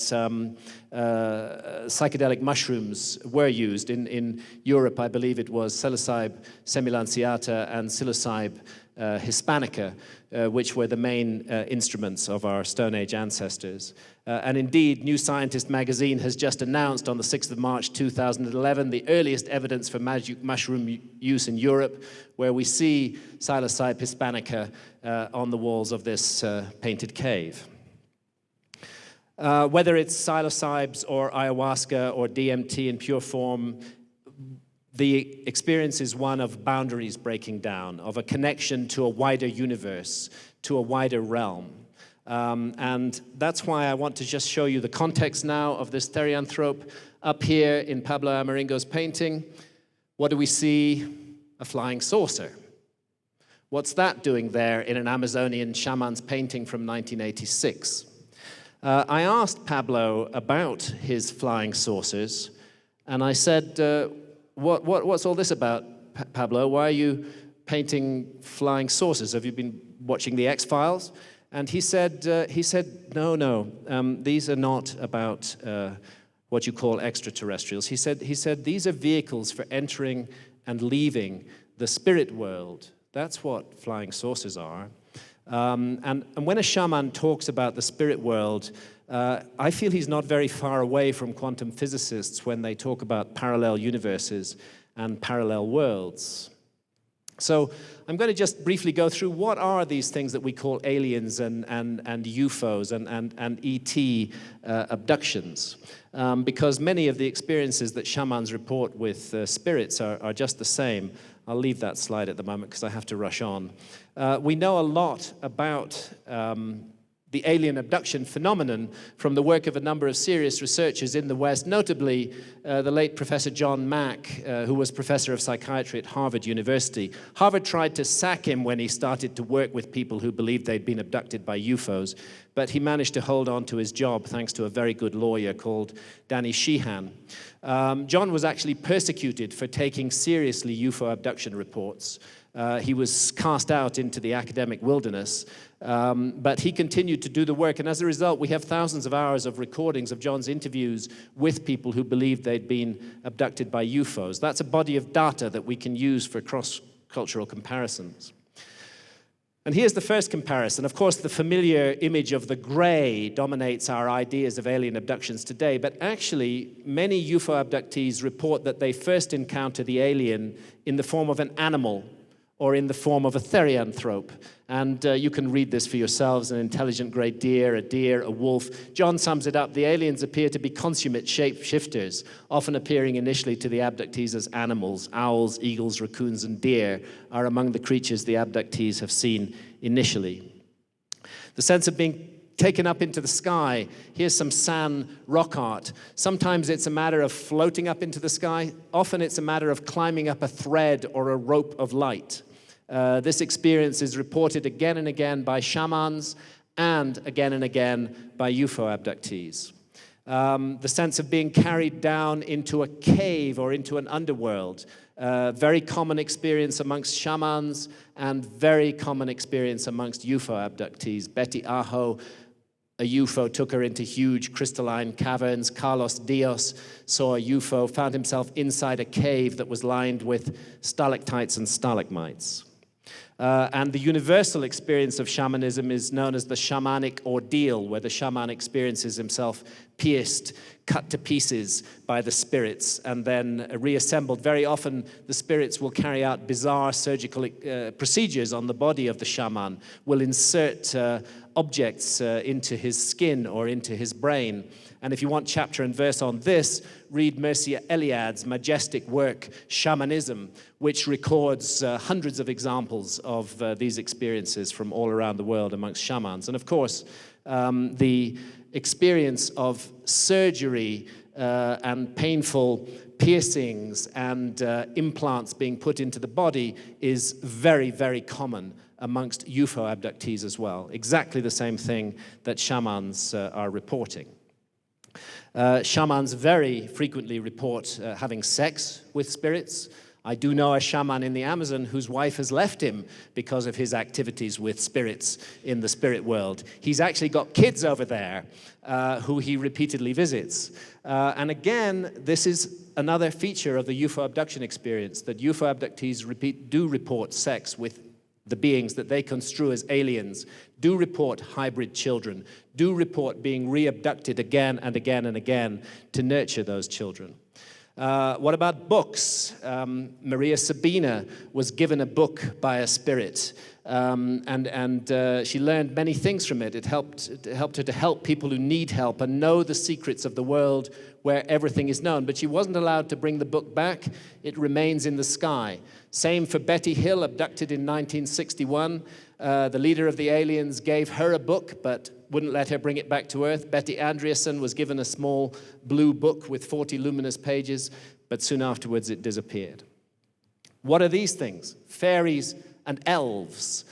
psychedelic mushrooms were used. In Europe, I believe it was psilocybe semilanciata and psilocybe hispanica, which were the main instruments of our Stone Age ancestors. And indeed, New Scientist magazine has just announced on the 6th of March 2011 the earliest evidence for mushroom use in Europe, where we see psilocybe hispanica on the walls of this painted cave. Whether it's psilocybes or ayahuasca or DMT in pure form, the experience is one of boundaries breaking down, of a connection to a wider universe, to a wider realm. And that's why I want to just show you the context now of this Theanthrope. Up here in Pablo Amaringo's painting, what do we see? A flying saucer. What's that doing there in an Amazonian shaman's painting from 1986? I asked Pablo about his flying saucers, and I said, what's all this about, Pablo? Why are you painting flying saucers? Have you been watching the X-Files? And he said, no, these are not about what you call extraterrestrials. He said, these are vehicles for entering and leaving the spirit world. That's what flying saucers are. And when a shaman talks about the spirit world, I feel he's not very far away from quantum physicists when they talk about parallel universes and parallel worlds. So I'm going to just briefly go through what are these things that we call aliens and UFOs and ET abductions, because many of the experiences that shamans report with spirits are just the same. I'll leave that slide at the moment because I have to rush on. We know a lot about the alien abduction phenomenon from the work of a number of serious researchers in the West, notably the late Professor John Mack, who was professor of psychiatry at Harvard University. Harvard tried to sack him when he started to work with people who believed they'd been abducted by UFOs, but he managed to hold on to his job thanks to a very good lawyer called Danny Sheehan. John was actually persecuted for taking seriously UFO abduction reports. He was cast out into the academic wilderness, but he continued to do the work, and as a result, we have thousands of hours of recordings of John's interviews with people who believed they'd been abducted by UFOs. That's a body of data that we can use for cross-cultural comparisons. And here's the first comparison. Of course, the familiar image of the gray dominates our ideas of alien abductions today, but actually, many UFO abductees report that they first encounter the alien in the form of an animal or in the form of a Theanthrope. And you can read this for yourselves: an intelligent gray deer, a wolf. John sums it up: the aliens appear to be consummate shapeshifters, often appearing initially to the abductees as animals. Owls, eagles, raccoons, and deer are among the creatures the abductees have seen initially. The sense of being taken up into the sky. Here's some San rock art. Sometimes it's a matter of floating up into the sky. Often it's a matter of climbing up a thread or a rope of light. This experience is reported again and again by shamans and again by UFO abductees. The sense of being carried down into a cave or into an underworld. Very common experience amongst shamans and very common experience amongst UFO abductees. Betty Aho, a UFO took her into huge crystalline caverns. Carlos Diaz saw a UFO, found himself inside a cave that was lined with stalactites and stalagmites. And the universal experience of shamanism is known as the shamanic ordeal, where the shaman experiences himself pierced, cut to pieces by the spirits, and then reassembled. Very often, the spirits will carry out bizarre surgical procedures on the body of the shaman, will insert objects into his skin or into his brain. And if you want chapter and verse on this, read Mircea Eliade's majestic work, Shamanism, which records hundreds of examples of these experiences from all around the world amongst shamans. And of course, the experience of surgery and painful piercings and implants being put into the body is very, very common amongst UFO abductees as well. Exactly the same thing that shamans are reporting. Shamans very frequently report having sex with spirits. I do know a shaman in the Amazon whose wife has left him because of his activities with spirits in the spirit world. He's actually got kids over there who he repeatedly visits. And again, this is another feature of the UFO abduction experience, that UFO abductees do report sex with the beings that they construe as aliens, do report hybrid children, do report being re-abducted again and again and again to nurture those children. What about books? Maria Sabina was given a book by a spirit, and she learned many things from it. It helped her to help people who need help and know the secrets of the world where everything is known. But she wasn't allowed to bring the book back. It remains in the sky. Same for Betty Hill, abducted in 1961. The leader of the aliens gave her a book, but wouldn't let her bring it back to Earth. Betty Andreasson was given a small blue book with 40 luminous pages, but soon afterwards it disappeared. What are these things? Fairies and elves,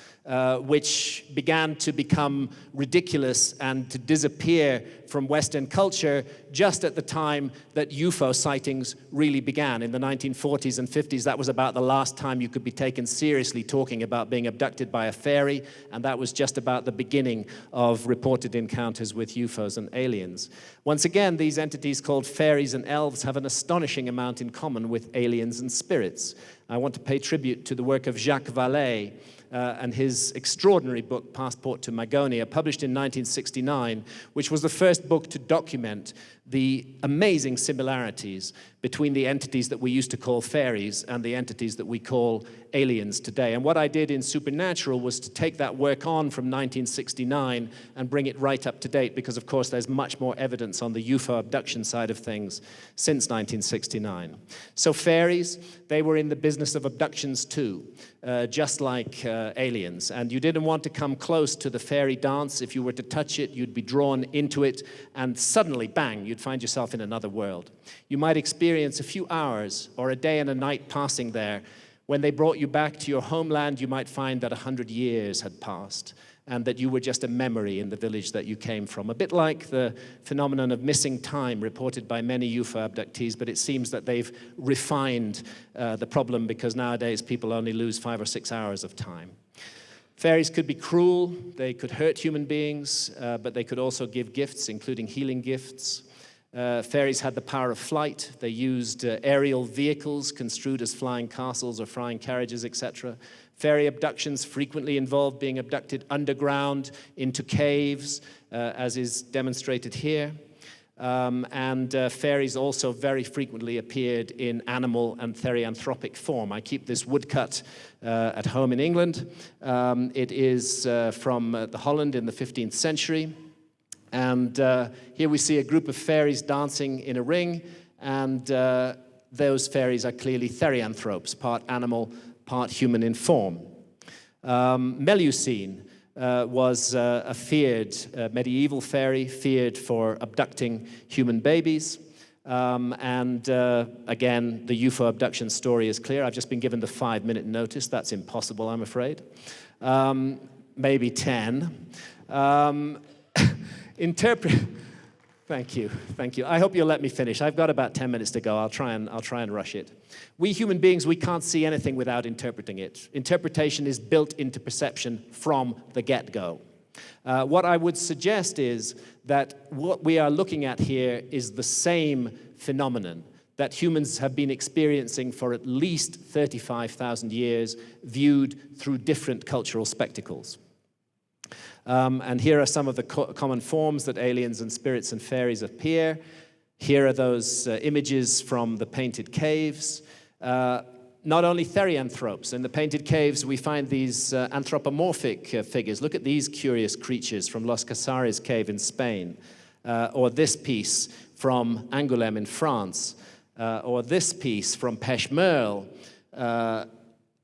which began to become ridiculous and to disappear from Western culture just at the time that UFO sightings really began. In the 1940s and 50s, that was about the last time you could be taken seriously talking about being abducted by a fairy, and that was just about the beginning of reported encounters with UFOs and aliens. Once again, these entities called fairies and elves have an astonishing amount in common with aliens and spirits. I want to pay tribute to the work of Jacques Vallée, and his extraordinary book, Passport to Magonia, published in 1969, which was the first book to document the amazing similarities between the entities that we used to call fairies and the entities that we call aliens today. And what I did in Supernatural was to take that work on from 1969 and bring it right up to date, because of course there's much more evidence on the UFO abduction side of things since 1969. So fairies, they were in the business of abductions too, just like aliens. And you didn't want to come close to the fairy dance. If you were to touch it, you'd be drawn into it, and suddenly, bang, you'd find yourself in another world. You might experience a few hours or a day and a night passing there. When they brought you back to your homeland, you might find that 100 years had passed and that you were just a memory in the village that you came from. A bit like the phenomenon of missing time reported by many UFO abductees, but it seems that they've refined the problem, because nowadays people only lose 5 or 6 hours of time. Fairies could be cruel, they could hurt human beings, but they could also give gifts, including healing gifts. Fairies had the power of flight. They used aerial vehicles construed as flying castles or flying carriages, etc. Fairy abductions frequently involved being abducted underground into caves, as is demonstrated here. Fairies also very frequently appeared in animal and theanthropic form. I keep this woodcut at home in England. It is from the Holland in the 15th century. And here we see a group of fairies dancing in a ring, and those fairies are clearly therianthropes, part animal, part human in form. Melusine was a feared medieval fairy, feared for abducting human babies. Again, the UFO abduction story is clear. I've just been given the 5-minute notice. That's impossible, I'm afraid. Maybe 10. Thank you. I hope you'll let me finish. I've got about 10 minutes to go. I'll try and rush it. We human beings, we can't see anything without interpreting it. Interpretation is built into perception from the get-go. What I would suggest is that what we are looking at here is the same phenomenon that humans have been experiencing for at least 35,000 years, viewed through different cultural spectacles. And here are some of the common forms that aliens and spirits and fairies appear. Here are those images from the painted caves. Not only therianthropes. In the painted caves, we find these anthropomorphic figures. Look at these curious creatures from Los Casares cave in Spain. Or this piece from Angoulême in France. Or this piece from Peshmerl.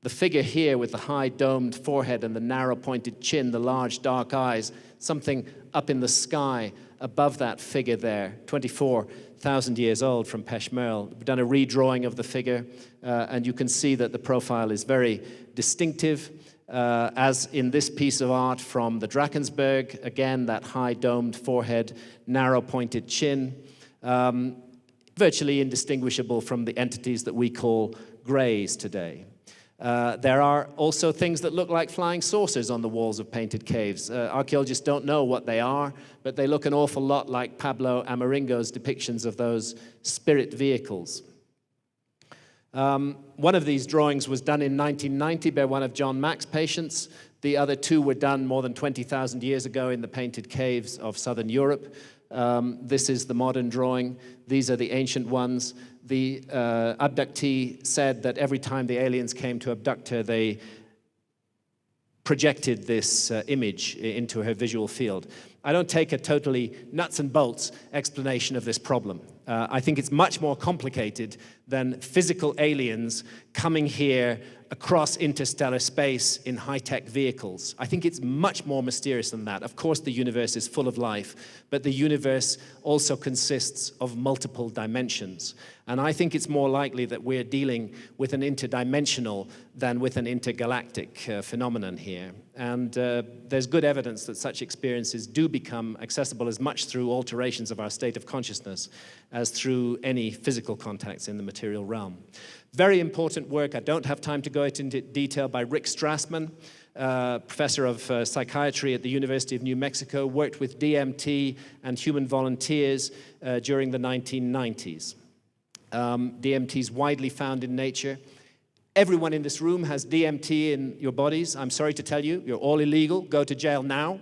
The figure here with the high domed forehead and the narrow pointed chin, the large dark eyes, something up in the sky above that figure there, 24,000 years old from Peshmerl. We've done a redrawing of the figure, and you can see that the profile is very distinctive, as in this piece of art from the Drakensberg. Again, that high domed forehead, narrow pointed chin, virtually indistinguishable from the entities that we call greys today. There are also things that look like flying saucers on the walls of painted caves. Archaeologists don't know what they are, but they look an awful lot like Pablo Amaringo's depictions of those spirit vehicles. One of these drawings was done in 1990 by one of John Mack's patients. The other two were done more than 20,000 years ago in the painted caves of southern Europe. This is the modern drawing. These are the ancient ones. The abductee said that every time the aliens came to abduct her, they projected this image into her visual field. I don't take a totally nuts and bolts explanation of this problem. I think it's much more complicated than physical aliens coming here across interstellar space in high-tech vehicles. I think it's much more mysterious than that. Of course, the universe is full of life, but the universe also consists of multiple dimensions. And I think it's more likely that we're dealing with an interdimensional than with an intergalactic phenomenon here. And there's good evidence that such experiences do become accessible as much through alterations of our state of consciousness as through any physical contacts in the material realm. Very important work, I don't have time to go into detail, by Rick Strassman, professor of psychiatry at the University of New Mexico, worked with DMT and human volunteers during the 1990s. DMT is widely found in nature. Everyone in this room has DMT in your bodies. I'm sorry to tell you, you're all illegal. Go to jail now.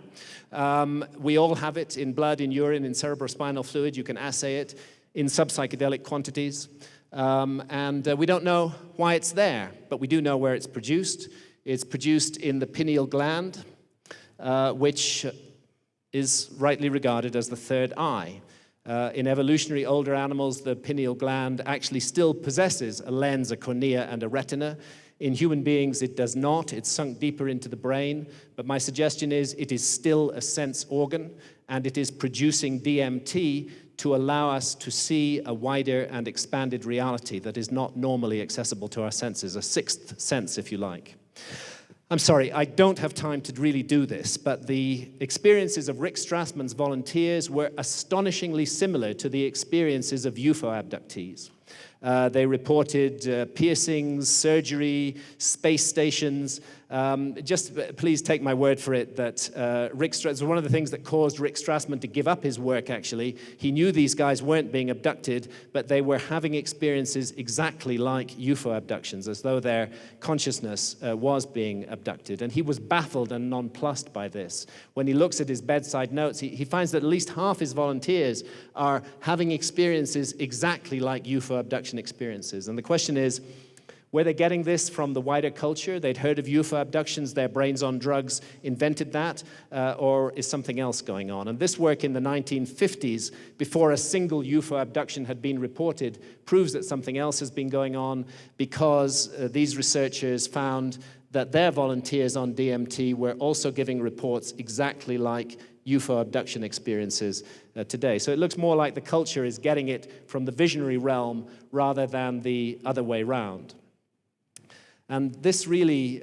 We all have it in blood, in urine, in cerebrospinal fluid. You can assay it in subpsychedelic quantities. We don't know why it's there, but we do know where it's produced. It's produced in the pineal gland, which is rightly regarded as the third eye. In evolutionary older animals, the pineal gland actually still possesses a lens, a cornea, and a retina. In human beings, it does not. It's sunk deeper into the brain. But my suggestion is it is still a sense organ, and it is producing DMT to allow us to see a wider and expanded reality that is not normally accessible to our senses, a sixth sense, if you like. I'm sorry, I don't have time to really do this, but the experiences of Rick Strassman's volunteers were astonishingly similar to the experiences of UFO abductees. They reported piercings, surgery, space stations. Just please take my word for it that Rick Strassman, one of the things that caused Rick Strassman to give up his work, actually, he knew these guys weren't being abducted, but they were having experiences exactly like UFO abductions, as though their consciousness was being abducted. And he was baffled and nonplussed by this. When he looks at his bedside notes, he finds that at least half his volunteers are having experiences exactly like UFO abduction experiences. And the question is, were they getting this from the wider culture? They'd heard of UFO abductions, their brains on drugs invented that, or is something else going on? And this work in the 1950s, before a single UFO abduction had been reported, proves that something else has been going on, because these researchers found that their volunteers on DMT were also giving reports exactly like UFO abduction experiences today. So it looks more like the culture is getting it from the visionary realm rather than the other way round. And this really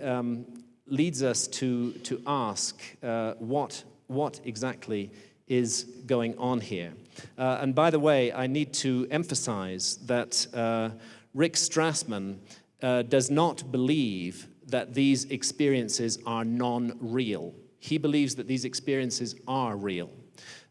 leads us to ask what exactly is going on here. And by the way, I need to emphasize that Rick Strassman does not believe that these experiences are non-real. He believes that these experiences are real.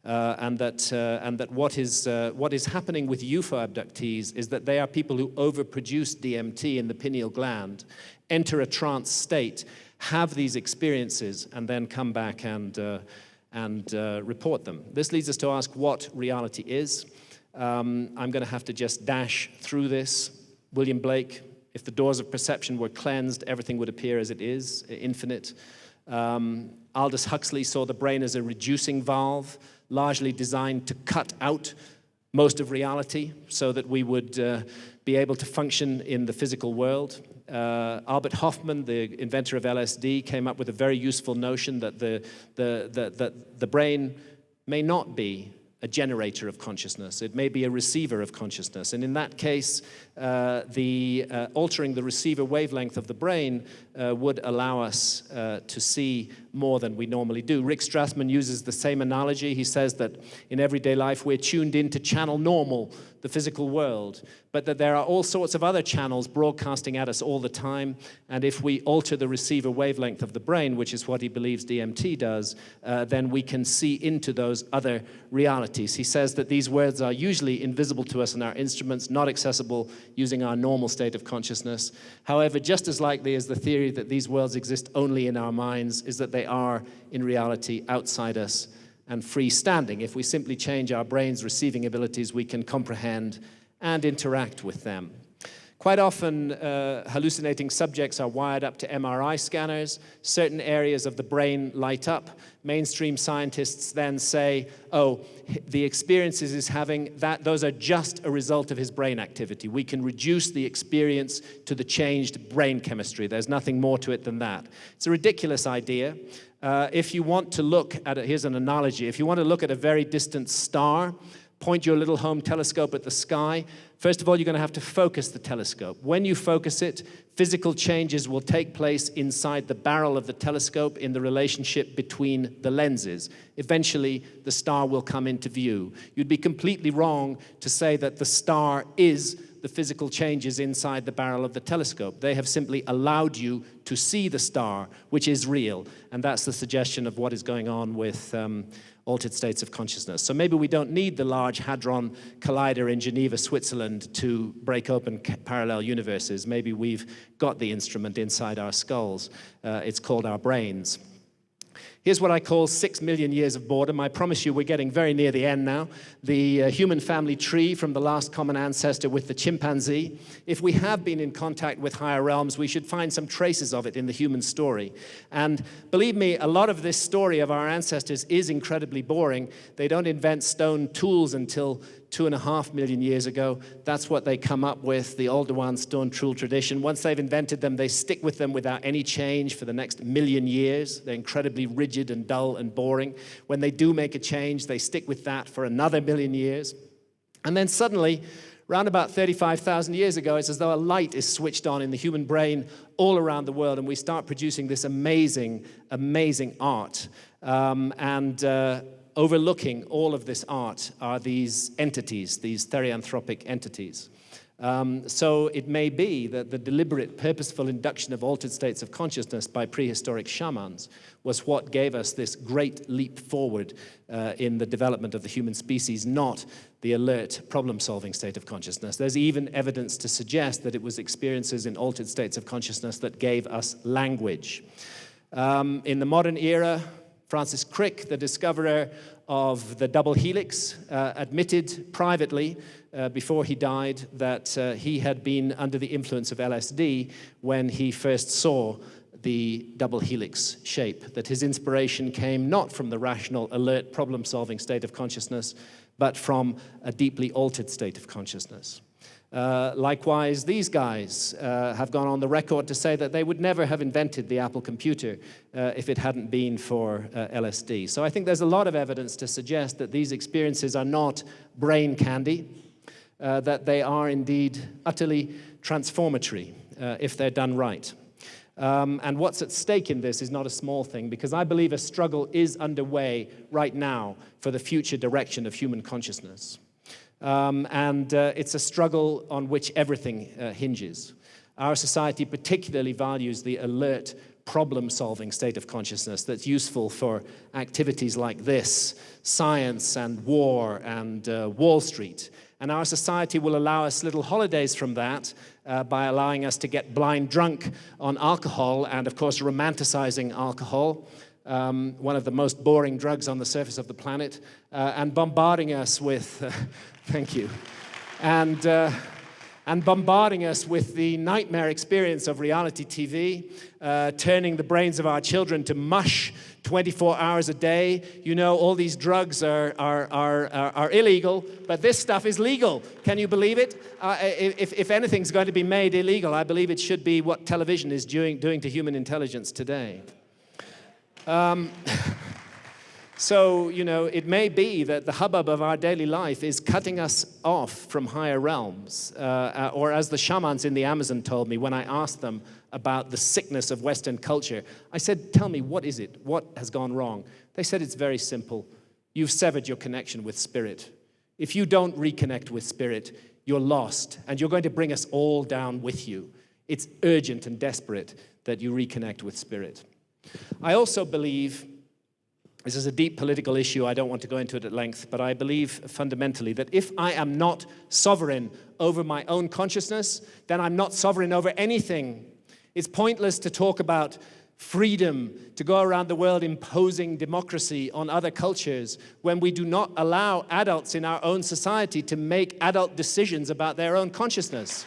And that what is happening with UFO abductees is that they are people who overproduce DMT in the pineal gland, enter a trance state, have these experiences, and then come back and report them. This leads us to ask what reality is. I'm going to have to just dash through this. William Blake, if the doors of perception were cleansed, everything would appear as it is, infinite. Aldous Huxley saw the brain as a reducing valve, largely designed to cut out most of reality so that we would be able to function in the physical world. Albert Hofmann, the inventor of LSD, came up with a very useful notion that the brain may not be a generator of consciousness. It may be a receiver of consciousness. And in that case, altering the receiver wavelength of the brain would allow us to see more than we normally do. Rick Strassman uses the same analogy. He says that in everyday life, we're tuned in to channel normal, the physical world, but that there are all sorts of other channels broadcasting at us all the time. And if we alter the receiver wavelength of the brain, which is what he believes DMT does, then we can see into those other realities. He says that these words are usually invisible to us in our instruments, not accessible using our normal state of consciousness. However, just as likely as the theory that these worlds exist only in our minds is that they are, in reality, outside us and freestanding. If we simply change our brain's receiving abilities, we can comprehend and interact with them. Quite often, hallucinating subjects are wired up to MRI scanners. Certain areas of the brain light up. Mainstream scientists then say, oh, the experiences he's having, those are just a result of his brain activity. We can reduce the experience to the changed brain chemistry. There's nothing more to it than that. It's a ridiculous idea. If you want to look at here's an analogy. If you want to look at a very distant star, point your little home telescope at the sky. First of all, you're going to have to focus the telescope. When you focus it, physical changes will take place inside the barrel of the telescope in the relationship between the lenses. Eventually, the star will come into view. You'd be completely wrong to say that the star is the physical changes inside the barrel of the telescope. They have simply allowed you to see the star, which is real. And that's the suggestion of what is going on with altered states of consciousness. So maybe we don't need the Large Hadron Collider in Geneva, Switzerland to break open parallel universes. Maybe we've got the instrument inside our skulls. It's called our brains. Here's what I call 6 million years of boredom. I promise you we're getting very near the end now. The human family tree from the last common ancestor with the chimpanzee. If we have been in contact with higher realms, we should find some traces of it in the human story. And believe me, a lot of this story of our ancestors is incredibly boring. They don't invent stone tools until 2.5 million years ago. That's what they come up with, the Oldowan stone tool tradition. Once they've invented them, they stick with them without any change for the next million years. They're incredibly rigid and dull and boring. When they do make a change, they stick with that for another million years. And then suddenly, around about 35,000 years ago, it's as though a light is switched on in the human brain all around the world, and we start producing this amazing, amazing art. Overlooking all of this art are these entities, these Theanthropic entities. So it may be that the deliberate, purposeful induction of altered states of consciousness by prehistoric shamans was what gave us this great leap forward in the development of the human species, not the alert, problem-solving state of consciousness. There's even evidence to suggest that it was experiences in altered states of consciousness that gave us language. In the modern era, Francis Crick, the discoverer of the double helix, admitted privately before he died that he had been under the influence of LSD when he first saw the double helix shape, that his inspiration came not from the rational, alert, problem-solving state of consciousness, but from a deeply altered state of consciousness. Likewise, these guys have gone on the record to say that they would never have invented the Apple computer if it hadn't been for LSD. So I think there's a lot of evidence to suggest that these experiences are not brain candy, that they are indeed utterly transformatory if they're done right. And what's at stake in this is not a small thing, because I believe a struggle is underway right now for the future direction of human consciousness. It's a struggle on which everything hinges. Our society particularly values the alert, problem-solving state of consciousness that's useful for activities like this, science and war and Wall Street. And our society will allow us little holidays from that by allowing us to get blind drunk on alcohol and, of course, romanticizing alcohol. One of the most boring drugs on the surface of the planet, and bombarding us with, thank you, and bombarding us with the nightmare experience of reality TV, turning the brains of our children to mush 24 hours a day. You know, all these drugs are illegal, but this stuff is legal. Can you believe it? If anything's going to be made illegal, I believe it should be what television is doing to human intelligence today. So, you know, it may be that the hubbub of our daily life is cutting us off from higher realms. Or as the shamans in the Amazon told me when I asked them about the sickness of Western culture, I said, tell me, what is it? What has gone wrong? They said, it's very simple. You've severed your connection with spirit. If you don't reconnect with spirit, you're lost, and you're going to bring us all down with you. It's urgent and desperate that you reconnect with spirit. I also believe, this is a deep political issue, I don't want to go into it at length, but I believe fundamentally that if I am not sovereign over my own consciousness, then I'm not sovereign over anything. It's pointless to talk about freedom, to go around the world imposing democracy on other cultures when we do not allow adults in our own society to make adult decisions about their own consciousness.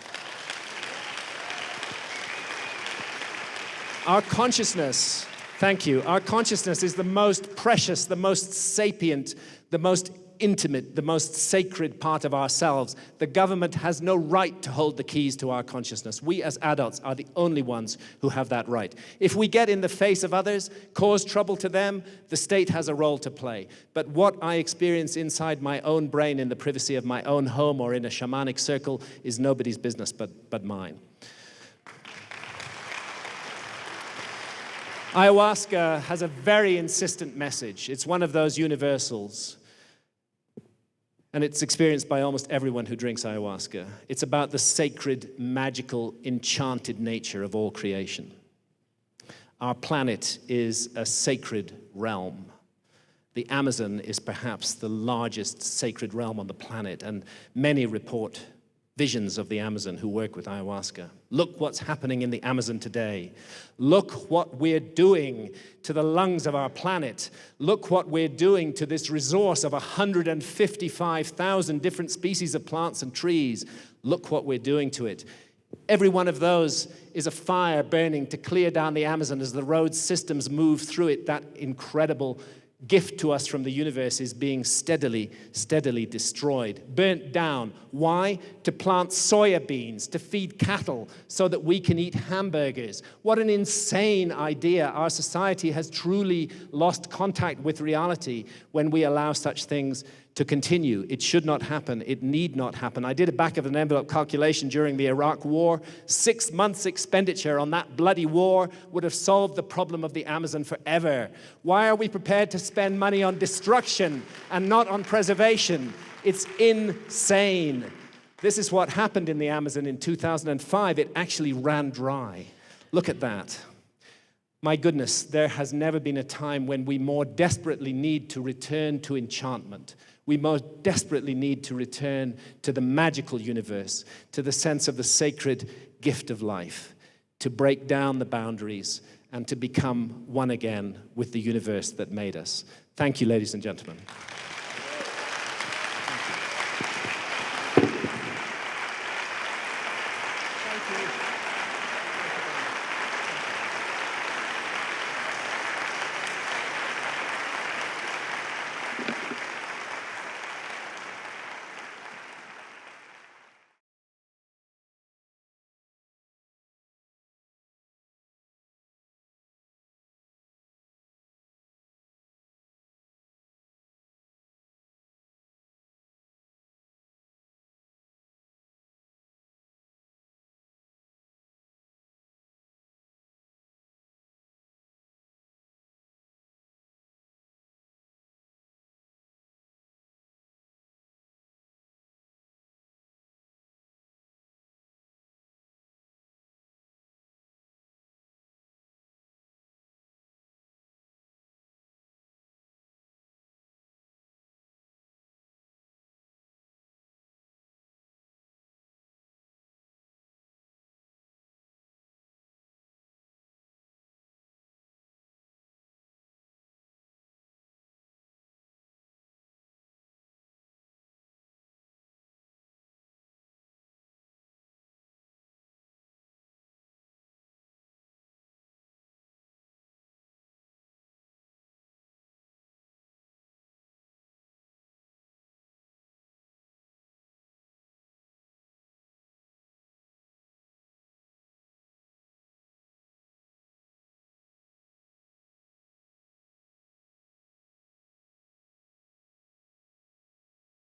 Our consciousness, thank you, our consciousness is the most precious, the most sapient, the most intimate, the most sacred part of ourselves. The government has no right to hold the keys to our consciousness. We as adults are the only ones who have that right. If we get in the face of others, cause trouble to them, the state has a role to play. But what I experience inside my own brain in the privacy of my own home or in a shamanic circle is nobody's business but mine. Ayahuasca has a very insistent message. It's one of those universals. And it's experienced by almost everyone who drinks ayahuasca. It's about the sacred, magical, enchanted nature of all creation. Our planet is a sacred realm. The Amazon is perhaps the largest sacred realm on the planet, and many report visions of the Amazon who work with ayahuasca. Look what's happening in the Amazon today. Look what we're doing to the lungs of our planet. Look what we're doing to this resource of 155,000 different species of plants and trees. Look what we're doing to it. Every one of those is a fire burning to clear down the Amazon as the road systems move through it. That incredible gift to us from the universe is being steadily destroyed, burnt down. Why? To plant soya beans, to feed cattle so that we can eat hamburgers. What an insane idea. Our society has truly lost contact with reality when we allow such things to continue. It should not happen. It need not happen. I did a back of an envelope calculation during the Iraq War. 6 months expenditure on that bloody war would have solved the problem of the Amazon forever. Why are we prepared to spend money on destruction and not on preservation? It's insane. This is what happened in the Amazon in 2005. It actually ran dry. Look at that. My goodness, there has never been a time when we more desperately need to return to enchantment. We most desperately need to return to the magical universe, to the sense of the sacred gift of life, to break down the boundaries and to become one again with the universe that made us. Thank you, ladies and gentlemen.